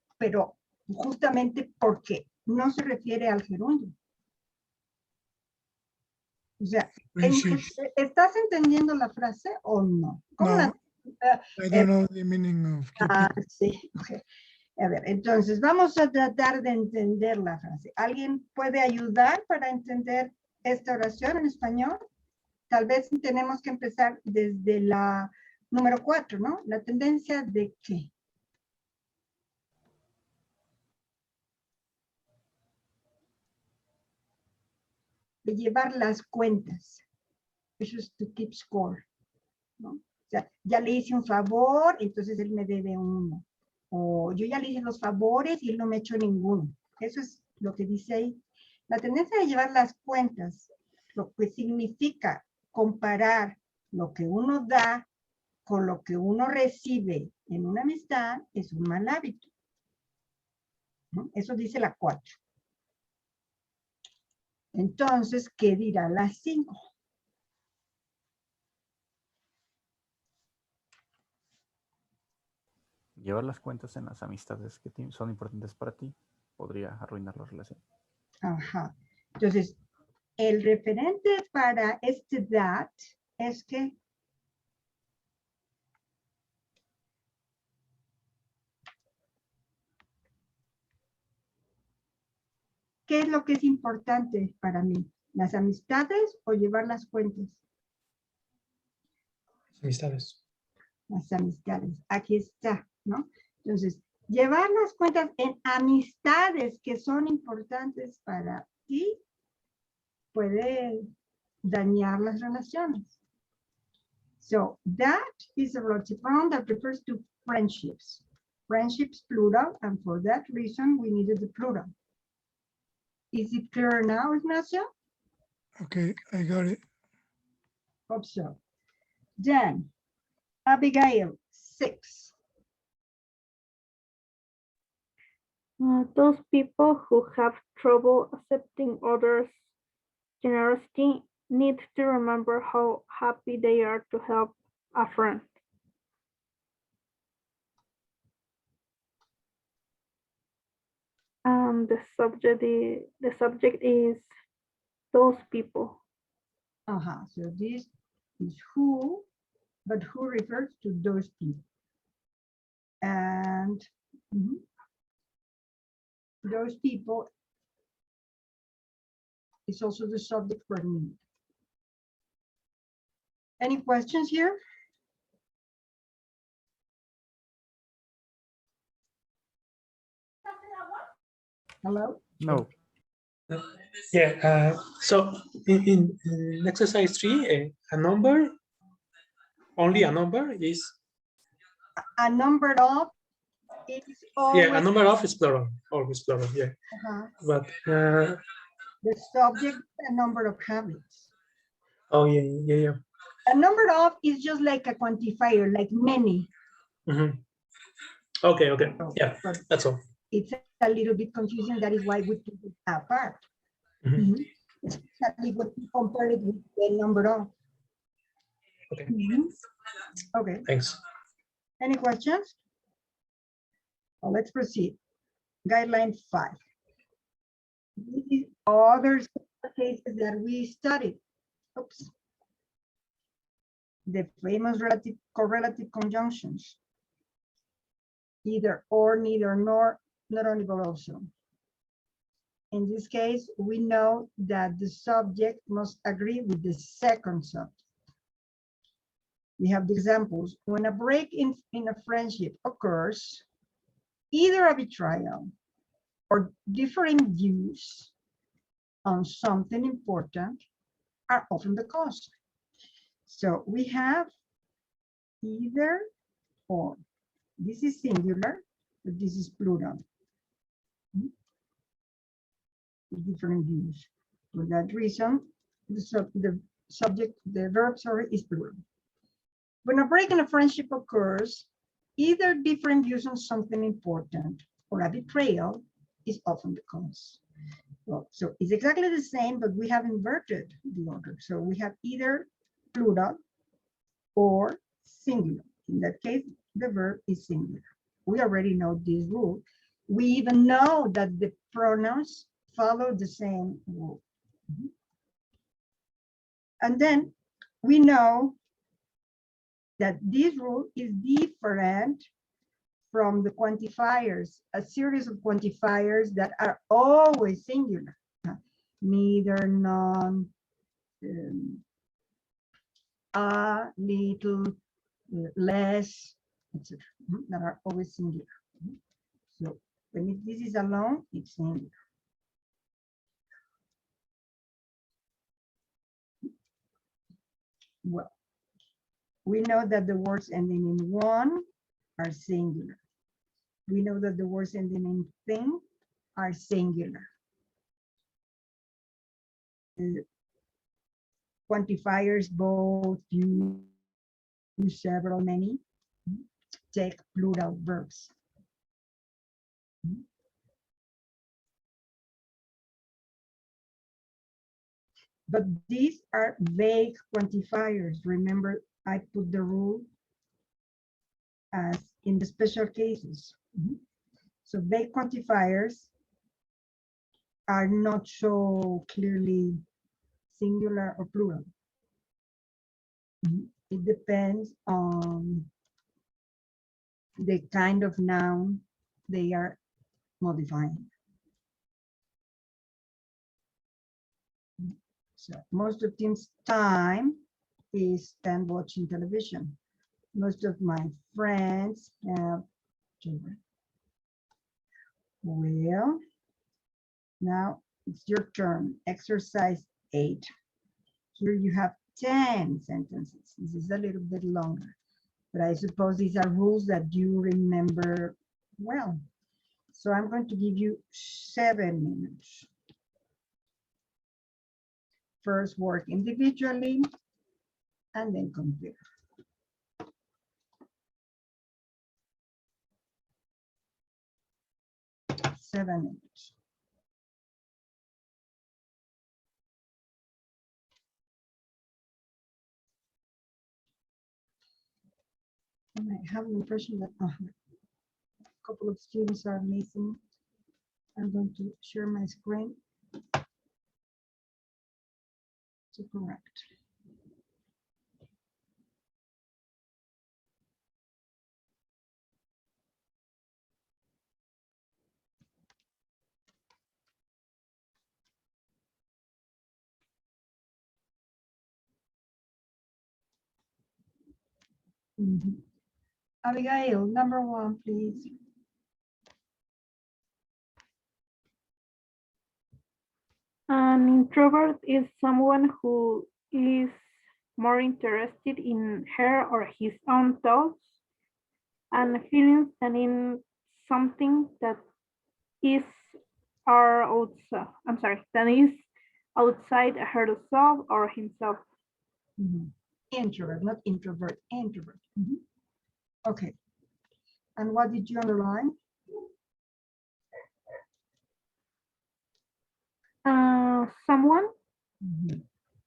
Speaker 1: justamente porque no se refiere al gerundio. O sea, ¿estás entendiendo la frase o no? ¿Cómo
Speaker 21: No, I don't know the meaning of keeping.
Speaker 1: Sí, okay. A ver, entonces vamos a tratar de entender la frase. ¿Alguien puede ayudar para entender esta oración en español? Tal vez tenemos que empezar desde la número 4, ¿no? La tendencia de qué. De llevar las cuentas. Eso es to keep score, ¿no? O sea, ya le hice un favor, entonces él me debe uno. O yo ya le hice los favores y él no me ha hecho ninguno. Eso es lo que dice ahí. La tendencia de llevar las cuentas, lo que significa comparar lo que uno da con lo que uno recibe en una amistad, es un mal hábito, ¿no? Eso dice la 4. Entonces, ¿qué dirá la 5?
Speaker 2: Llevar las cuentas en las amistades que son importantes para ti podría arruinar la relación.
Speaker 1: Ajá. Entonces, el referente para este that es que ¿qué es lo que es importante para mí? ¿Las amistades o llevar las cuentas?
Speaker 4: Amistades.
Speaker 1: Las amistades. Aquí está, ¿no? Entonces, llevar las cuentas en amistades que son importantes para ti puede dañar las relaciones. So, that is a relative pronoun that refers to friendships. Friendships plural, and for that reason, we needed the plural. Is it clear now, Ignacio?
Speaker 21: Okay, I got it.
Speaker 1: Hope so. Then, Abigail, 6.
Speaker 11: Those people who have trouble accepting others' generosity need to remember how happy they are to help a friend. And the subject is those people.
Speaker 1: So this is who, but who refers to those people. And those people is also the subject for me. Any questions here? Hello?
Speaker 2: No.
Speaker 4: Yeah, so in exercise 3, a number, only a number is?
Speaker 1: A number of is always...
Speaker 4: Yeah, a number of is plural, always plural, yeah. But
Speaker 1: the subject, a number of habits.
Speaker 4: Oh, yeah.
Speaker 1: A number of is just like a quantifier, like many.
Speaker 4: Okay, yeah, that's all.
Speaker 1: It's a little bit confusing. That is why we took it apart. Especially when we compare it with the number of.
Speaker 4: Okay.
Speaker 1: Okay.
Speaker 4: Thanks.
Speaker 1: Any questions? Well, let's proceed. Guideline 5. This is other cases that we studied. Oops. The famous relative correlative conjunctions. Either or, neither nor, not only but also. In this case, we know that the subject must agree with the second subject. We have the examples. When a break in a friendship occurs, either a betrayal or differing views on something important are often the cause. So we have either or. This is singular, but this is plural. Different views. For that reason, the verb, is plural. When a break in a friendship occurs, either different views on something important or a betrayal is often the cause. Well, so it's exactly the same, but we have inverted the order. So we have either plural or singular. In that case, the verb is singular. We already know this rule. We even know that the pronouns follow the same rule. And then we know that this rule is different from the quantifiers, a series of quantifiers that are always singular. Neither, none, a, little, less, etc. That are always singular. So when this is alone, it's singular. Well, we know that the words ending in one are singular. We know that the words ending in thing are singular. Quantifiers, both, few, several, many, take plural verbs. But these are vague quantifiers. Remember, I put the rule as in the special cases. So vague quantifiers are not so clearly singular or plural. It depends on the kind of noun they are modifying. So most of Tim's time is spent watching television. Most of my friends have children. Well, now it's your turn. Exercise 8. Here you have 10 sentences. This is a little bit longer, but I suppose these are rules that you remember well. So I'm going to give you 7 minutes. First work individually and then compare. 7 minutes. And I have an impression that a couple of students are missing. I'm going to share my screen to correct. Abigail, number 1, please.
Speaker 11: An introvert is someone who is more interested in her or his own thoughts and feelings than in something that is than is outside herself or himself.
Speaker 1: Introvert, not introvert, introvert. Okay. And what did you underline?
Speaker 11: Someone.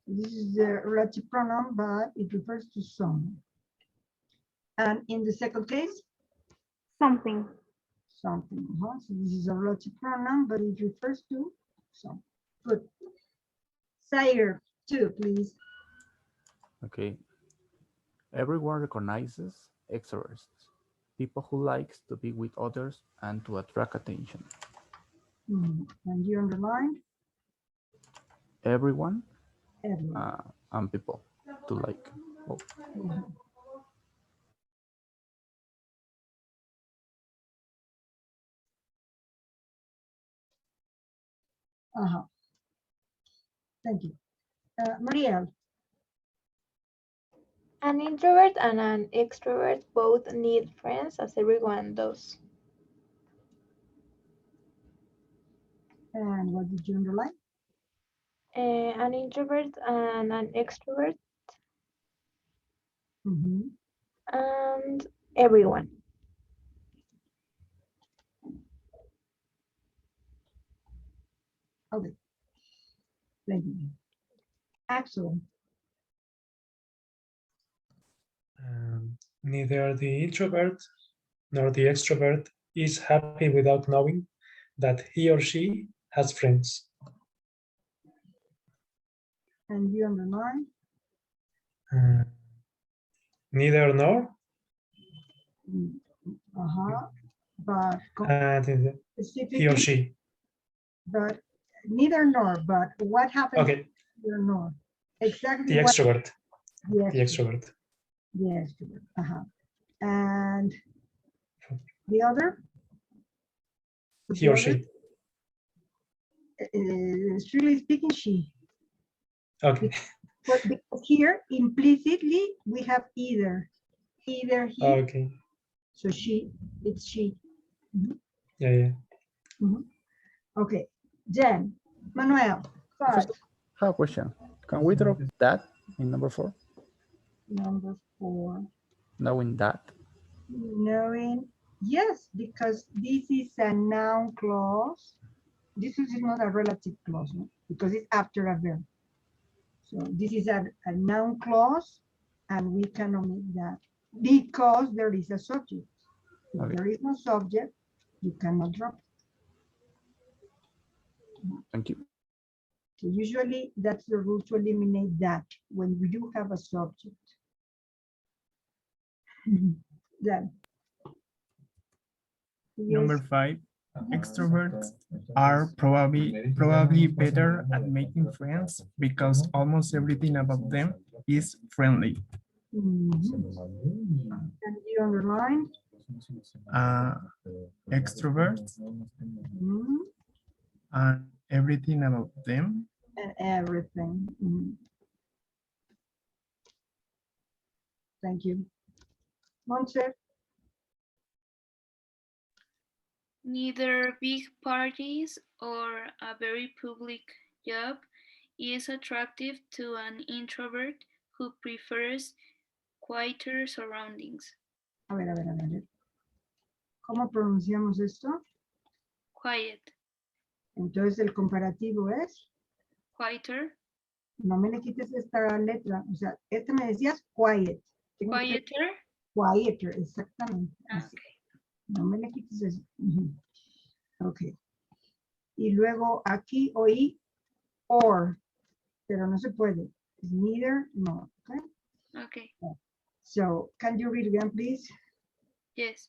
Speaker 1: This is the relative pronoun, but it refers to some. And in the second case?
Speaker 11: Something.
Speaker 1: Something. So this is a relative pronoun, but it refers to some. Good. Sire, 2, please.
Speaker 2: Okay. Everyone recognizes extroverts, people who likes to be with others and to attract attention.
Speaker 1: And you underline?
Speaker 2: Everyone,
Speaker 1: Everyone.
Speaker 2: and people to like. Oh.
Speaker 1: Thank you. Marielle.
Speaker 12: An introvert and an extrovert both need friends, as everyone does.
Speaker 1: And what did you underline?
Speaker 12: An introvert and an extrovert. And everyone.
Speaker 1: Okay. Thank you. Axel.
Speaker 4: Neither the introvert nor the extrovert is happy without knowing that he or she has friends.
Speaker 1: And you underline?
Speaker 4: Neither nor.
Speaker 1: But
Speaker 4: And he or she.
Speaker 1: But neither nor, but what happens?
Speaker 4: Okay.
Speaker 1: Neither nor. Exactly.
Speaker 4: The extrovert.
Speaker 1: Yes.
Speaker 4: The extrovert.
Speaker 1: Yes. And the other?
Speaker 4: He or she.
Speaker 1: Strictly speaking, she.
Speaker 4: Okay.
Speaker 1: But because here implicitly we have either he.
Speaker 4: Okay.
Speaker 1: So she, it's she.
Speaker 4: Yeah.
Speaker 1: Okay. Jen, Manuel.
Speaker 2: I have a question. Can we drop that in number 4?
Speaker 1: Number 4.
Speaker 2: Knowing that.
Speaker 1: Knowing, yes, because this is a noun clause. This is not a relative clause, no? Because it's after a verb. So this is a noun clause, and we can omit that because there is a subject. If there is no subject, you cannot drop it.
Speaker 2: Thank you.
Speaker 1: So usually that's the rule to eliminate that when we do have a subject. Then.
Speaker 5: Number 5, extroverts are probably better at making friends because almost everything about them is friendly.
Speaker 1: And you underline?
Speaker 5: Extroverts and everything about them.
Speaker 1: And everything. Thank you. Montse?
Speaker 6: Neither big parties or a very public job is attractive to an introvert who prefers quieter surroundings.
Speaker 1: A ver. ¿Cómo pronunciamos esto?
Speaker 6: Quiet.
Speaker 1: Entonces el comparativo es.
Speaker 6: Quieter.
Speaker 1: No me le quites esta letra. O sea, me decías quiet.
Speaker 6: Quieter.
Speaker 1: Quieter, exactamente.
Speaker 6: Okay.
Speaker 1: No me le quites eso. Ok. Y luego aquí oí or, pero no se puede. It's neither, no. Okay.
Speaker 6: Okay.
Speaker 1: So, can you read again, please?
Speaker 6: Yes.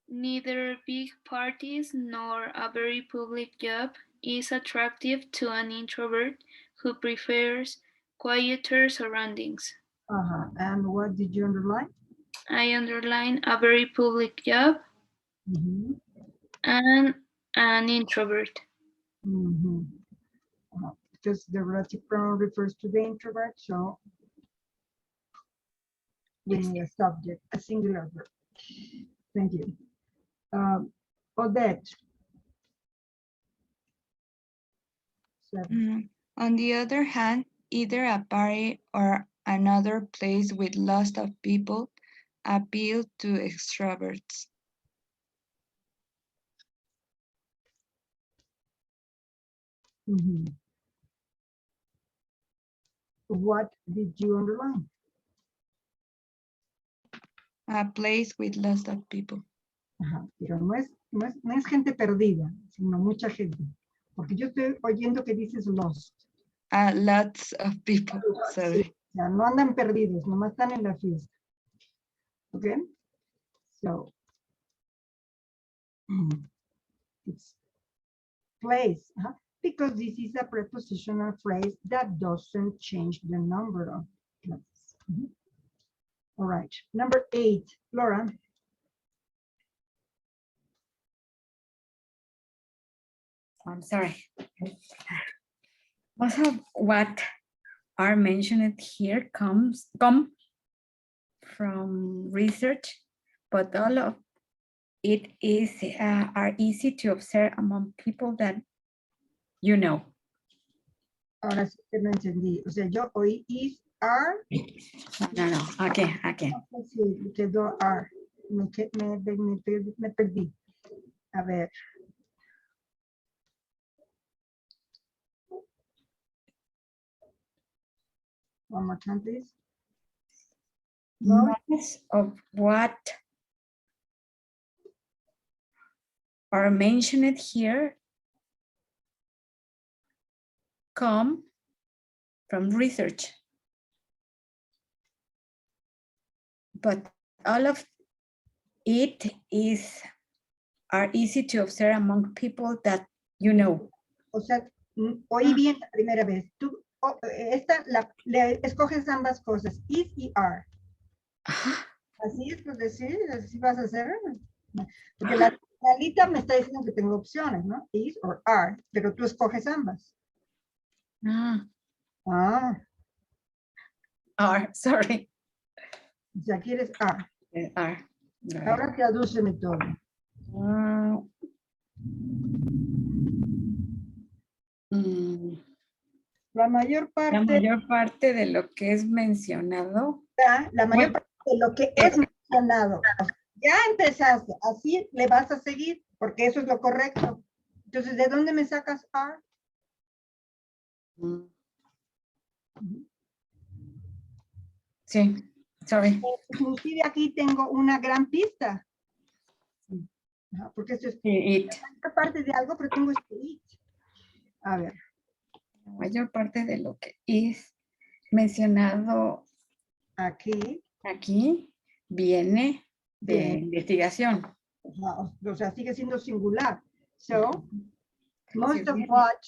Speaker 6: Neither big parties nor a very public job is attractive to an introvert who prefers quieter surroundings.
Speaker 1: And what did you underline?
Speaker 6: I underline a very public job and an introvert.
Speaker 1: because the relative pronoun refers to the introvert, so we need a subject, a singular verb. Thank you. Odette.
Speaker 7: On the other hand, either a party or another place with lots of people appeal to extroverts.
Speaker 1: What did you underline?
Speaker 7: A place with lots of people.
Speaker 1: Ajá, pero no es gente perdida, sino mucha gente. Porque yo estoy oyendo que dices lost.
Speaker 7: Lots of people, sorry.
Speaker 1: Sí, o sea, no andan perdidos, nomás están en la fiesta. Okay? So, it's place, because this is a prepositional phrase that doesn't change the number of places. All right, number 8, Laura.
Speaker 8: I'm sorry. Most of what are mentioned here come from research, but all of it is are easy to observe among people that you know.
Speaker 1: Ahora sí que no entendí. O sea, yo oí is, are.
Speaker 8: No, again.
Speaker 1: Sí, quedó are. Me perdí. A ver. One more time, please.
Speaker 8: Most of what are mentioned here come from research, but all of it are easy to observe among people that you know.
Speaker 1: O sea, oí bien la primera vez. Tú, le escoges ambas cosas, is y are. Así es, pues decir, así vas a hacer. Porque la lista me está diciendo que tengo opciones, ¿no? Is or are, pero tú escoges ambas.
Speaker 8: Are, sorry.
Speaker 1: O sea, quieres are.
Speaker 8: Are.
Speaker 1: Ahora tradúceme todo. La mayor
Speaker 8: parte de lo que es mencionado.
Speaker 1: La mayor parte de lo que es mencionado. Ya empezaste, así le vas a seguir, porque eso es lo correcto. Entonces, ¿de dónde me sacas are?
Speaker 8: Sí, sorry.
Speaker 1: Inclusive aquí tengo una gran pista. Porque esto es parte de algo, pero tengo este it. A ver.
Speaker 8: La mayor parte de lo que es mencionado
Speaker 1: aquí
Speaker 8: viene de investigación.
Speaker 1: O sea, sigue siendo singular. So, most of what.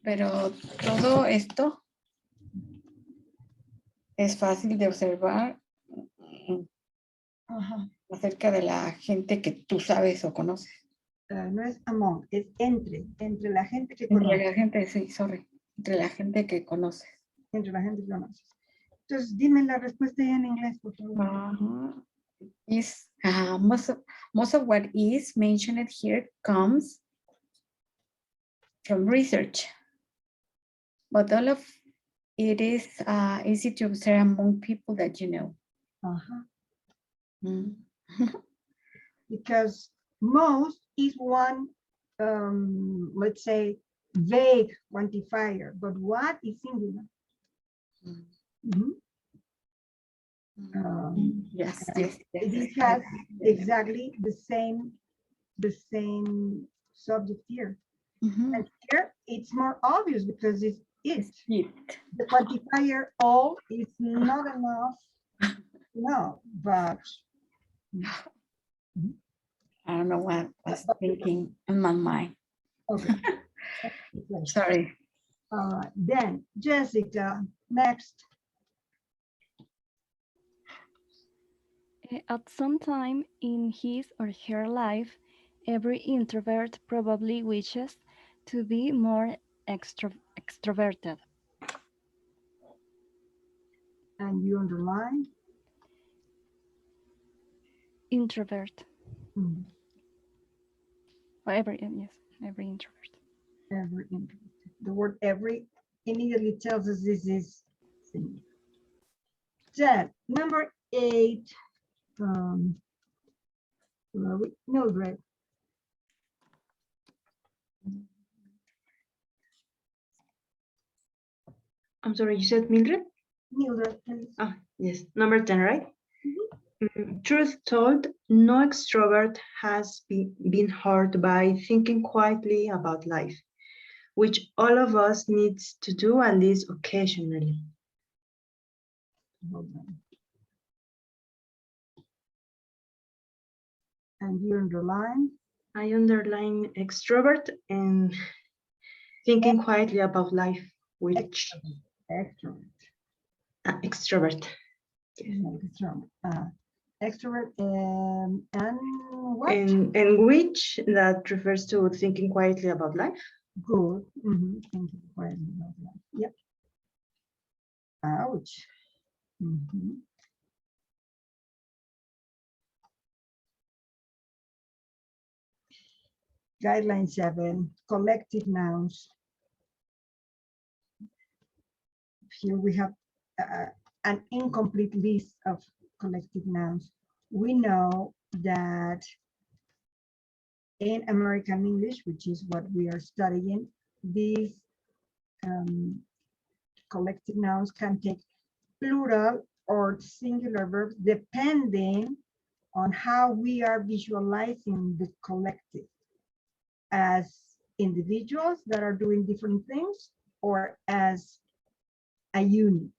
Speaker 8: Pero todo esto es fácil de observar acerca de la gente que tú sabes o conoces.
Speaker 1: No es among, es entre la gente que conoces.
Speaker 8: Entre la gente, sí, sorry. Entre la gente que conoces.
Speaker 1: Entre la gente que conoces. Entonces, dime la respuesta ya en inglés, por favor.
Speaker 8: Is, most of what is mentioned here comes from research, but all of it is easy to observe among people that you know.
Speaker 1: Because most is one, let's say, vague quantifier, but what is singular?
Speaker 8: Yes.
Speaker 1: It has exactly the same subject here. And here it's more obvious because it's it. The quantifier all is not enough. No, but
Speaker 8: I don't know what I was thinking in my mind.
Speaker 1: Okay.
Speaker 8: Sorry.
Speaker 1: All right. Then Jessica, next.
Speaker 10: At some time in his or her life, Every introvert probably wishes to be more extroverted.
Speaker 1: And you underline?
Speaker 10: Introvert.
Speaker 1: Mhm.
Speaker 10: Or yes, every introvert.
Speaker 1: Every introvert. The word every immediately tells us this is singular. Then, number 8, where are we? Mildred.
Speaker 13: I'm sorry, you said Mildred?
Speaker 1: Mildred, please.
Speaker 13: Ah, yes, number 10, right? Truth told, no extrovert has been hurt by thinking quietly about life, which all of us needs to do at least occasionally.
Speaker 1: And you underline?
Speaker 13: I underline extrovert and thinking quietly about life, which
Speaker 1: extrovert.
Speaker 13: Extrovert.
Speaker 1: Extrovert and what?
Speaker 13: And which that refers to thinking quietly about life.
Speaker 1: Good. Thinking quietly about life. Yep. Ouch. Guideline 7, collective nouns. Here we have an incomplete list of collective nouns. We know that in American English, which is what we are studying, these collective nouns can take plural or singular verbs depending on how we are visualizing the collective as individuals that are doing different things or as a unit.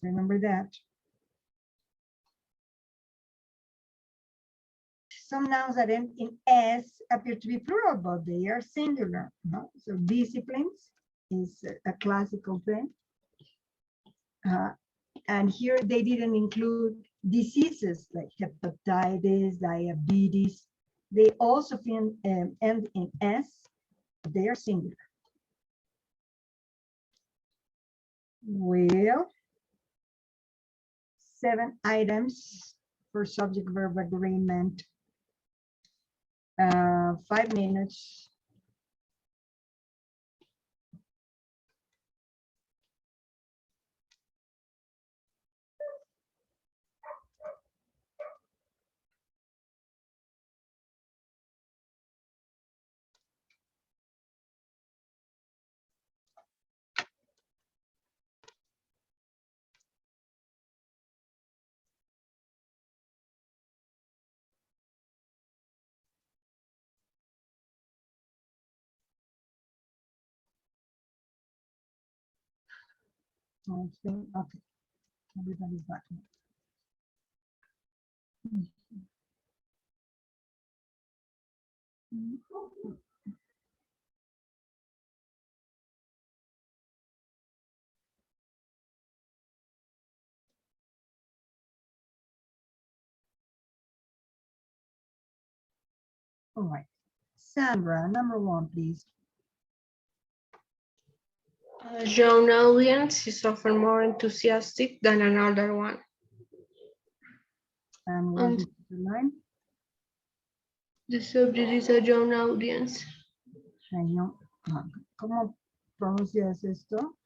Speaker 1: Remember that. Some nouns that end in S appear to be plural, but they are singular. So disciplines is a classical thing. And here they didn't include diseases like hepatitis, diabetes. They also end in S, but they are singular. Well, 7 items for subject-verb agreement. 5 minutes. Okay, everybody's back. All right, Sandra, number 1, please.
Speaker 19: A young audience is often more enthusiastic than an older one.
Speaker 1: And what is the line?
Speaker 19: The subject is a young audience.
Speaker 1: ¿Cómo pronuncias esto?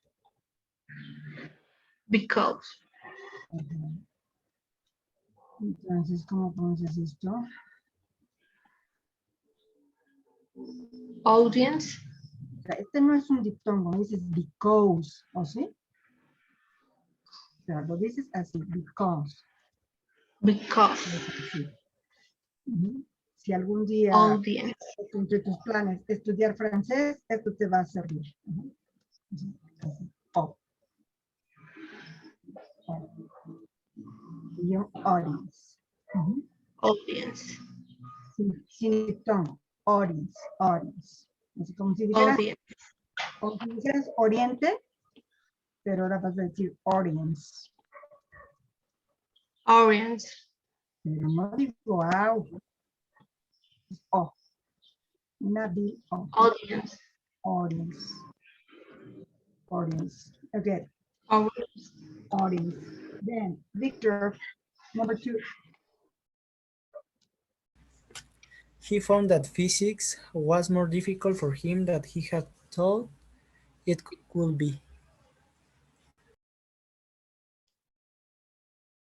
Speaker 19: Because.
Speaker 1: Entonces, ¿cómo pronuncias esto?
Speaker 19: Audience.
Speaker 1: Este no es un diptongo, dices because, ¿o sí? O sea, lo dices así, because.
Speaker 19: Because.
Speaker 1: Sí. Si algún día entre tus planes estudiar francés, esto te va a servir. Oh. Your audience.
Speaker 19: Audience.
Speaker 1: Sin diptongo. Audience. Es como si dijeras oriente, pero ahora vas a decir audience.
Speaker 19: Audience.
Speaker 1: Pero no digo wow. Nabil. Oh.
Speaker 12: Audience.
Speaker 1: Audience. Audience. Okay. Audience. Then Victor, number 2.
Speaker 14: He found that physics was more difficult for him than he had thought it would be.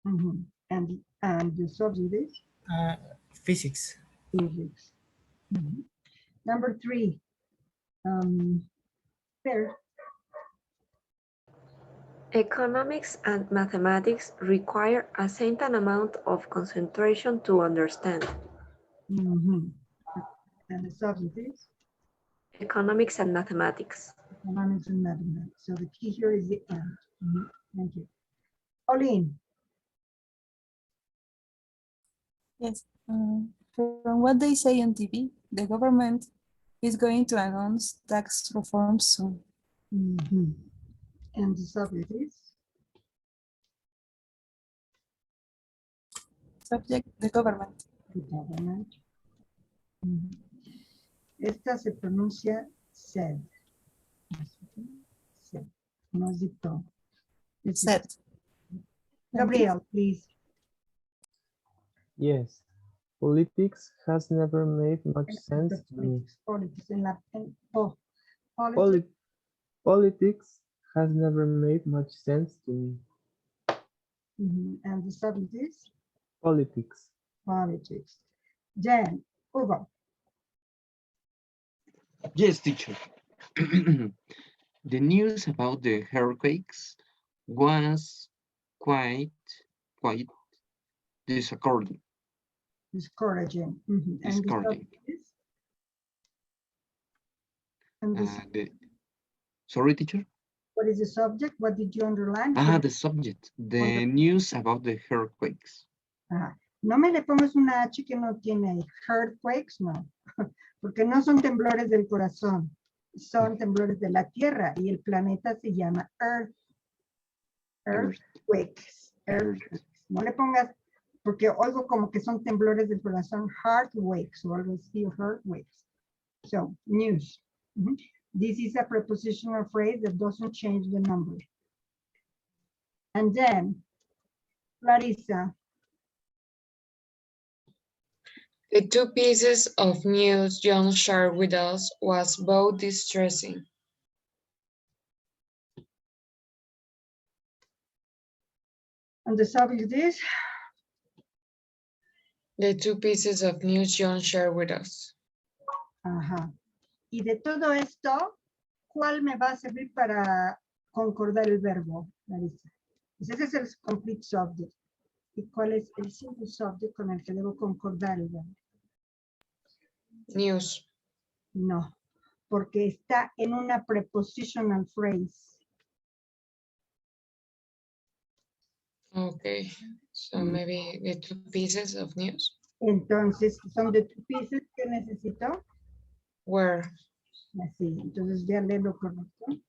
Speaker 1: Mm-hmm. And the subject is?
Speaker 14: Physics.
Speaker 1: Physics. Mm-hmm. Number 3. There.
Speaker 15: Economics and mathematics require a certain amount of concentration to understand.
Speaker 1: Mm-hmm. And the subject is?
Speaker 15: Economics and mathematics.
Speaker 1: Economics and mathematics. So the key here is the and. Mm-hmm. Thank you. Pauline.
Speaker 16: Yes. From what they say on TV, the government is going to announce tax reform soon.
Speaker 1: Mm-hmm. And the subject is?
Speaker 16: Subject, the government.
Speaker 1: The government. Mm-hmm. Esta se pronuncia said. Said. No es dictó.
Speaker 16: Said.
Speaker 1: Gabriel, please.
Speaker 9: Yes, politics has never made much sense to me.
Speaker 1: Politics
Speaker 9: Politics has never made much sense to me.
Speaker 1: Mm-hmm. And the subject is?
Speaker 9: Politics.
Speaker 1: Politics. Jen, Hugo.
Speaker 18: Yes, teacher. The news about the earthquakes was quite discouraging.
Speaker 1: Discouraging. Mm-hmm.
Speaker 18: Discouraging.
Speaker 1: And the
Speaker 18: Sorry, teacher?
Speaker 1: What is the subject? What did you underline?
Speaker 18: The subject. The news about the earthquakes.
Speaker 1: No me le pongas una H que no tiene earthquakes, no. Porque no son temblores del corazón. Son temblores de la tierra y el planeta se llama Earth. Earthquakes. Earthquakes. No le pongas, porque oigo como que son temblores del corazón, heartquakes o algo así, earthquakes. So, news. Mm-hmm. This is a prepositional phrase that doesn't change the number. And then, Larissa.
Speaker 19: The 2 pieces of news John shared with us was both distressing.
Speaker 1: And the subject is?
Speaker 19: The 2 pieces of news John shared with us.
Speaker 1: Ajá. Y de todo esto, ¿cuál me va a servir para concordar el verbo, Larissa? Pues ese es el complete subject. ¿Y cuál es el simple subject con el que debo concordar el verbo?
Speaker 19: News.
Speaker 1: No, porque está en una prepositional phrase.
Speaker 19: Okay, so maybe the 2 pieces of news.
Speaker 1: Entonces, son the 2 pieces que necesito.
Speaker 19: Where?
Speaker 1: Así, entonces ya leo lo correcto.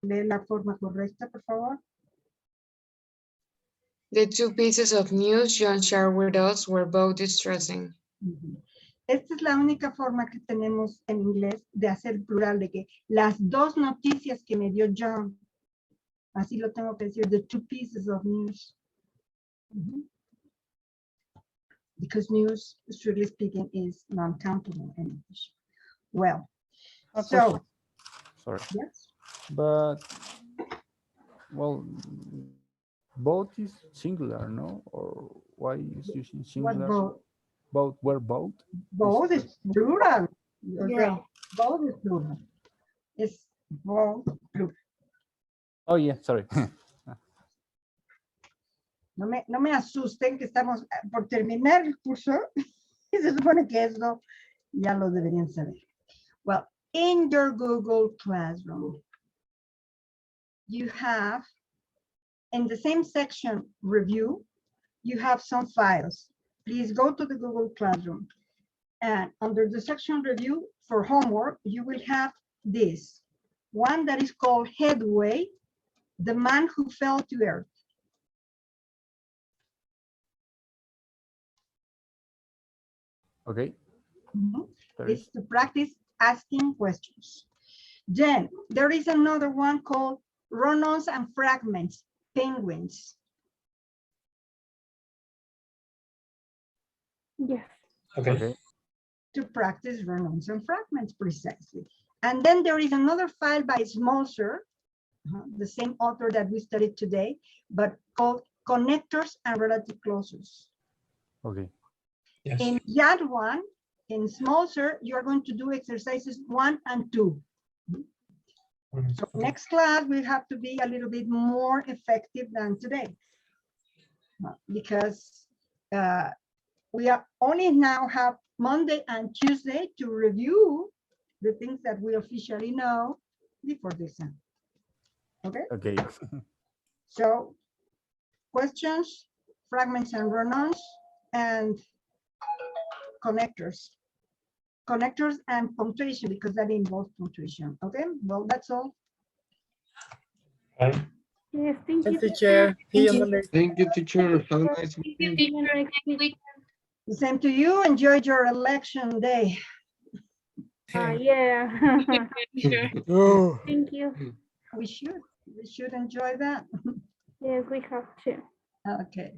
Speaker 1: Lee la forma correcta, por favor.
Speaker 19: The 2 pieces of news John shared with us were both distressing.
Speaker 1: Esta es la única forma que tenemos en inglés de hacer plural, de que las 2 noticias que me dio John, así lo tengo que decir, the 2 pieces of news. Because news, strictly speaking, is non-countable in English. Well, so.
Speaker 2: Sorry.
Speaker 1: Yes.
Speaker 2: But, well, both is singular, no? Or why is using singular?
Speaker 1: What both?
Speaker 2: Where both?
Speaker 1: Both is plural.
Speaker 8: Yeah.
Speaker 1: Both is plural. It's both plural.
Speaker 2: Oh, yeah, sorry.
Speaker 1: No me asusten que estamos por terminar el curso y se supone que eso ya lo deberían saber. Well, in your Google Classroom, you have, in the same section, review, you have some files. Please go to the Google Classroom. And under the section review for homework, you will have this. One that is called Headway, the man who fell to earth.
Speaker 2: Okay. There
Speaker 1: It's
Speaker 2: is.
Speaker 1: to practice asking questions. Then there is another one called run-ons and fragments, penguins.
Speaker 11: Yes.
Speaker 4: Okay.
Speaker 1: To practice run-ons and fragments precisely. And then there is another file by Smolzer, the same author that we studied today, but called Connectors and Relative Clauses.
Speaker 2: Okay.
Speaker 4: Yes.
Speaker 1: In that one, in Smolzer, you are going to do exercises 1 and 2. So next class, we have to be a little bit more effective than today. Because we are only now have Monday and Tuesday to review the things that we officially know before the exam. Okay?
Speaker 2: Okay.
Speaker 1: So questions, fragments and run-ons, and connectors. Connectors and punctuation, because that involves punctuation. Okay, well, that's all.
Speaker 4: Bye.
Speaker 11: Yes, thank you,
Speaker 14: teacher. See you Monday.
Speaker 18: Thank you, teacher. Have a nice weekend.
Speaker 11: See you next week.
Speaker 1: The same to you. Enjoy your election day.
Speaker 11: Yeah.
Speaker 21: Oh.
Speaker 11: Thank you.
Speaker 1: We should enjoy that.
Speaker 11: Yes, we have to.
Speaker 1: Okay.